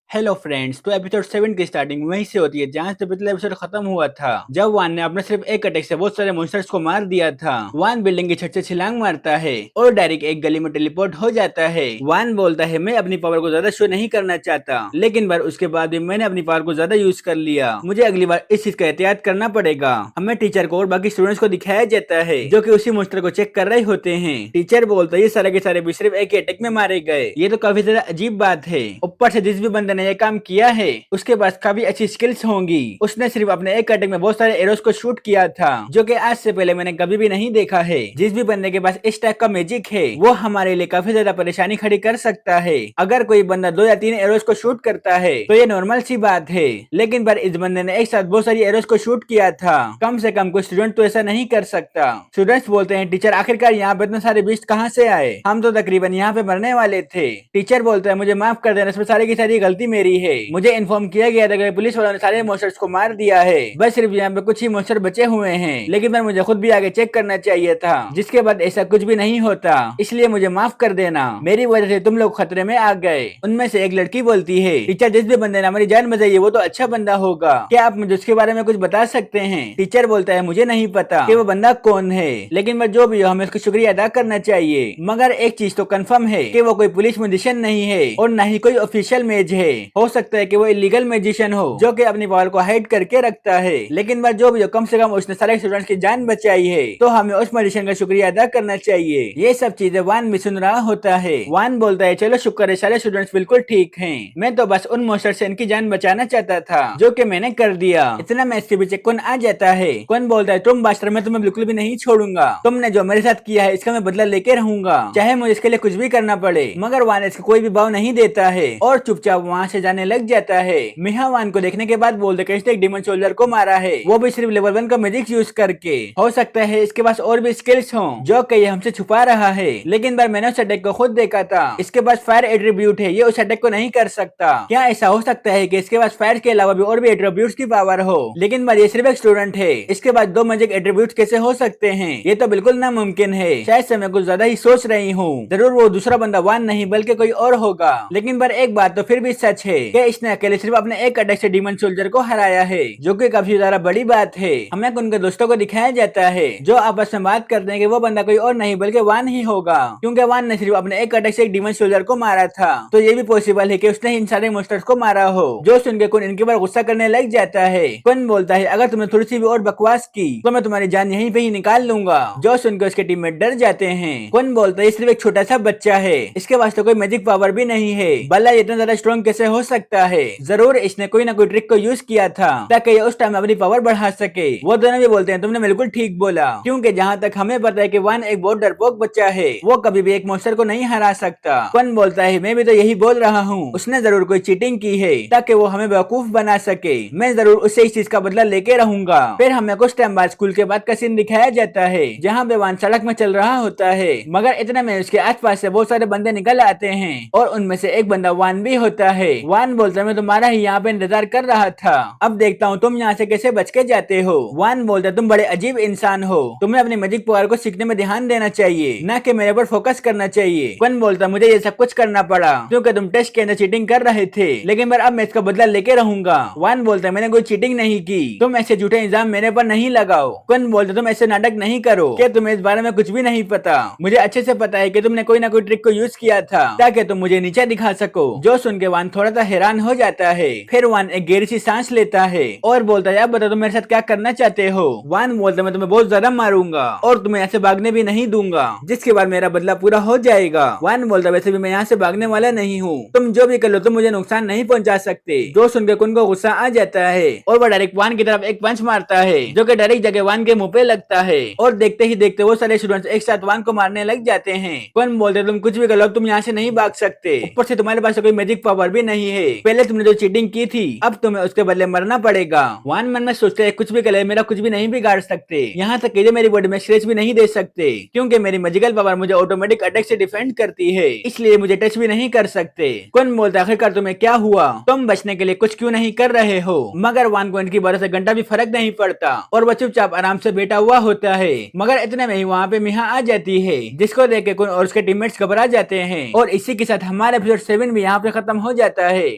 हेलो फ्रेंड्स, तो एपिसोड 7 की स्टार्टिंग वहीं से होती है जहां से पिछला एपिसोड खत्म हुआ था, जब वान ने अपने सिर्फ एक अटैक से बहुत सारे मॉन्स्टर्स को मार दिया था। वान बिल्डिंग की छत से छलांग मारता है और डायरेक्ट एक गली में टेलीपोर्ट हो जाता है। वान बोलता है मैं अपनी पावर को ज्यादा शो नहीं करना चाहता, लेकिन बार उसके बाद भी मैंने अपनी पावर को ज्यादा यूज कर लिया। मुझे अगली बार इस चीज का एहतियात करना पड़ेगा। हमें टीचर को और बाकी स्टूडेंट्स को दिखाया जाता है जो कि उसी मॉन्स्टर को चेक कर रहे होते हैं। टीचर बोलता है ये सारे के सारे भी सिर्फ एक अटैक में मारे गए। ये तो काफी ज्यादा अजीब बात है। ऊपर से जिस भी बंदे ने ये काम किया है उसके पास काफी अच्छी स्किल्स होंगी। उसने सिर्फ अपने एक अटैक में बहुत सारे एरोस को शूट किया था, जो कि आज से पहले मैंने कभी भी नहीं देखा है। जिस भी बंदे के पास इस टाइप का मैजिक है वो हमारे लिए काफी ज्यादा परेशानी खड़ी कर सकता है। अगर कोई बंदा 2 या 3 एरोस को शूट करता है तो ये नॉर्मल सी बात है, लेकिन पर इस बंदे ने एक साथ बहुत सारी एरोस को शूट किया था। कम से कम कोई स्टूडेंट तो ऐसा नहीं कर सकता। स्टूडेंट्स बोलते हैं टीचर आखिरकार यहाँ पे इतने सारे बीस्ट कहाँ से आए, हम तो तकरीबन यहाँ पे मरने वाले थे। टीचर बोलता है मुझे माफ कर देना, इसमें सारी की सारी गलती मेरी है। मुझे इन्फॉर्म किया गया था कि पुलिस वालों ने सारे मॉन्स्टर्स को मार दिया है, बस सिर्फ यहाँ पे कुछ ही मॉन्स्टर बचे हुए हैं। लेकिन पर मुझे खुद भी आगे चेक करना चाहिए था, जिसके बाद ऐसा कुछ भी नहीं होता, इसलिए मुझे माफ कर देना। मेरी वजह से तुम लोग खतरे में आ गए। उनमें से एक लड़की बोलती है टीचर जिस भी बंदे ने हमारी जान बचाई है वो तो अच्छा बंदा होगा, क्या आप मुझे उसके बारे में कुछ बता सकते हैं? टीचर बोलता है मुझे नहीं पता कि वो बंदा कौन है, लेकिन मैं जो भी हो हमें उसका शुक्रिया अदा करना चाहिए। मगर एक चीज तो कंफर्म है कि वो कोई पुलिस म्यूजिशियन नहीं है और न ही कोई ऑफिशियल मेज है। हो सकता है कि वो इलीगल मैजिशियन हो जो कि अपनी पावर को हाइड करके रखता है, लेकिन वह जो भी हो कम से कम उसने सारे स्टूडेंट्स की जान बचाई है, तो हमें उस मैजिशियन का शुक्रिया अदा करना चाहिए। ये सब चीजें वान भी सुन रहा होता है। वान बोलता है चलो शुक्र है सारे स्टूडेंट्स बिल्कुल ठीक हैं, मैं तो बस उन मॉन्स्टर से इनकी जान बचाना चाहता था जो कि मैंने कर दिया। इतना में इसके पीछे कौन आ जाता है। कौन बोलता है तुम बास्टर, मैं तुम्हें बिल्कुल भी नहीं छोड़ूंगा, तुमने जो मेरे साथ किया है इसका मैं बदला लेके रहूंगा, चाहे मुझे इसके लिए कुछ भी करना पड़े। मगर वान इसका कोई भी भाव नहीं देता है और चुपचाप वहाँ से जाने लग जाता है। मिहा वान को देखने के बाद बोलते कि एक डीमन सोल्जर को मारा है, वो भी सिर्फ लेवल 1 का मैजिक यूज करके। हो सकता है इसके पास और भी स्किल्स हों जो कि ये हमसे छुपा रहा है, लेकिन बार मैंने उस अटैक को खुद देखा था। इसके पास फायर एट्रीब्यूट है, ये उस अटैक को नहीं कर सकता। क्या ऐसा हो सकता है कि इसके पास फायर के अलावा भी और भी एट्रीब्यूट्स की पावर हो? लेकिन बार ये सिर्फ एक स्टूडेंट है, इसके बाद 2 मैजिक एट्रीब्यूट्स कैसे हो सकते हैं? ये तो बिल्कुल नामुमकिन है। शायद से मैं कुछ ज्यादा ही सोच रही हूँ। जरूर वो दूसरा बंदा वान नहीं बल्कि कोई और होगा। लेकिन पर एक बात तो फिर भी सच है कि इसने अकेले सिर्फ अपने एक अटैक से डीमन सोल्जर को हराया है, जो कि काफी ज्यादा बड़ी बात है। हमें उनके दोस्तों को दिखाया जाता है जो आपस में बात करते हैं कि वो बंदा कोई और नहीं बल्कि वान ही होगा, क्योंकि वान ने सिर्फ अपने एक अटैक से एक डीमन सोल्जर को मारा था। तो ये भी पॉसिबल है कि उसने इन सारे मॉन्स्टर्स को मारा हो। जो सुन के कुन इनके ऊपर गुस्सा करने लग जाता है। कुन बोलता है अगर तुमने थोड़ी सी भी और बकवास की तो मैं तुम्हारी जान यहीं पे ही निकाल लूंगा। जो सुनकर उसके टीममेट डर जाते हैं। कुन बोलता है सिर्फ एक छोटा सा बच्चा है, इसके पास तो कोई मैजिक पावर भी नहीं है, भला इतना ज्यादा स्ट्रॉन्ग कैसे हो सकता है? जरूर इसने कोई ना कोई ट्रिक को यूज किया था ताकि ये उस टाइम अपनी पावर बढ़ा सके। वो दोनों भी बोलते हैं तुमने बिल्कुल ठीक बोला, क्योंकि जहाँ तक हमें पता है कि वान एक बहुत डरपोक बच्चा है, वो कभी भी एक मॉन्स्टर को नहीं हरा सकता। कुन बोलता है मैं भी तो यही बोल रहा हूँ, उसने जरूर कोई चीटिंग की है ताकि वो हमें बेवकूफ बना सके। मैं जरूर उससे इस चीज का बदला लेके रहूंगा। फिर हमें कुछ टाइम बाद स्कूल के बाद का सीन दिखाया जाता है जहाँ पे वान सड़क में चल रहा होता है, मगर इतने में उसके आसपास से बहुत सारे बंदे निकल आते हैं और उनमें से एक बंदा वान भी होता है। वान बोलता है मैं तुम्हारा ही यहाँ पे इंतजार कर रहा था, अब देखता हूँ तुम यहाँ से कैसे बच के जाते हो। वान बोलता है तुम बड़े अजीब इंसान हो, तुम्हें अपनी मैजिक पावर को सीखने में ध्यान देना चाहिए, न कि मेरे पर फोकस करना चाहिए। वन बोलता मुझे ये सब कुछ करना पड़ा क्योंकि तुम टेस्ट के अंदर चीटिंग कर रहे थे, लेकिन पर अब मैं इसका बदला लेके रहूंगा। वन बोलता है मैंने कोई चीटिंग नहीं की, तुम ऐसे झूठे इल्जाम मेरे पर नहीं लगाओ। कौन बोलता तुम ऐसे नाटक नहीं करो, क्या तुम्हें इस बारे में कुछ भी नहीं पता? मुझे अच्छे से पता है कि तुमने कोई ना कोई ट्रिक को यूज किया था ताकि तुम मुझे नीचे दिखा सको। जो सुन के वान थोड़ा सा हैरान हो जाता है। फिर वान एक गहरी सी सांस लेता है और बोलता है अब बताओ तुम मेरे साथ क्या करना चाहते हो? वान बोलता है मैं तुम्हें बहुत ज्यादा मारूंगा और तुम्हें ऐसे भागने भी नहीं दूंगा, जिसके बाद मेरा बदला पूरा हो जाएगा। वान बोलता वैसे भी मैं यहाँ से भागने वाला नहीं हूँ, तुम जो भी कर लो तुम मुझे नुकसान नहीं पहुँचा सकते। जो सुन के उनको गुस्सा आ जाता है और वो डायरेक्ट वान की तरफ एक पंच मारता है जो कि डायरेक्ट जगह वान के मुंह पे लगता है और देखते ही देखते वो सारे स्टूडेंट्स एक साथ वान को मारने लग जाते हैं। कौन बोलते तुम कुछ भी कर लो तुम यहाँ से नहीं भाग सकते, ऊपर से तुम्हारे पास कोई मैजिक पावर भी नहीं है, पहले तुमने जो चीटिंग की थी अब तुम्हें उसके बदले मरना पड़ेगा। वान मन में सोचते है कुछ भी करे मेरा कुछ भी नहीं बिगाड़ सकते, यहाँ तक कि मेरी बॉडी में स्क्रैच भी नहीं दे सकते क्योंकि मेरी मैजिकल पावर मुझे ऑटोमेटिक अटैक से डिफेंड करती है, इसलिए मुझे टच भी नहीं कर सकते। कौन बोलता आखिरकार तुम्हें क्या हुआ, तुम बचने के लिए कुछ क्यों नहीं कर रहे हो? मगर वान को इनकी बात से घंटा भी फर्क नहीं पड़ता और वो चुपचाप आराम से बैठा हुआ होता है। मगर इतने में ही वहाँ पे मिहा आ जाती है जिसको देख के कौन और उसके टीममेट्स घबरा जाते हैं और इसी के साथ हमारा एपिसोड 7 भी यहाँ पे खत्म हो जाता है।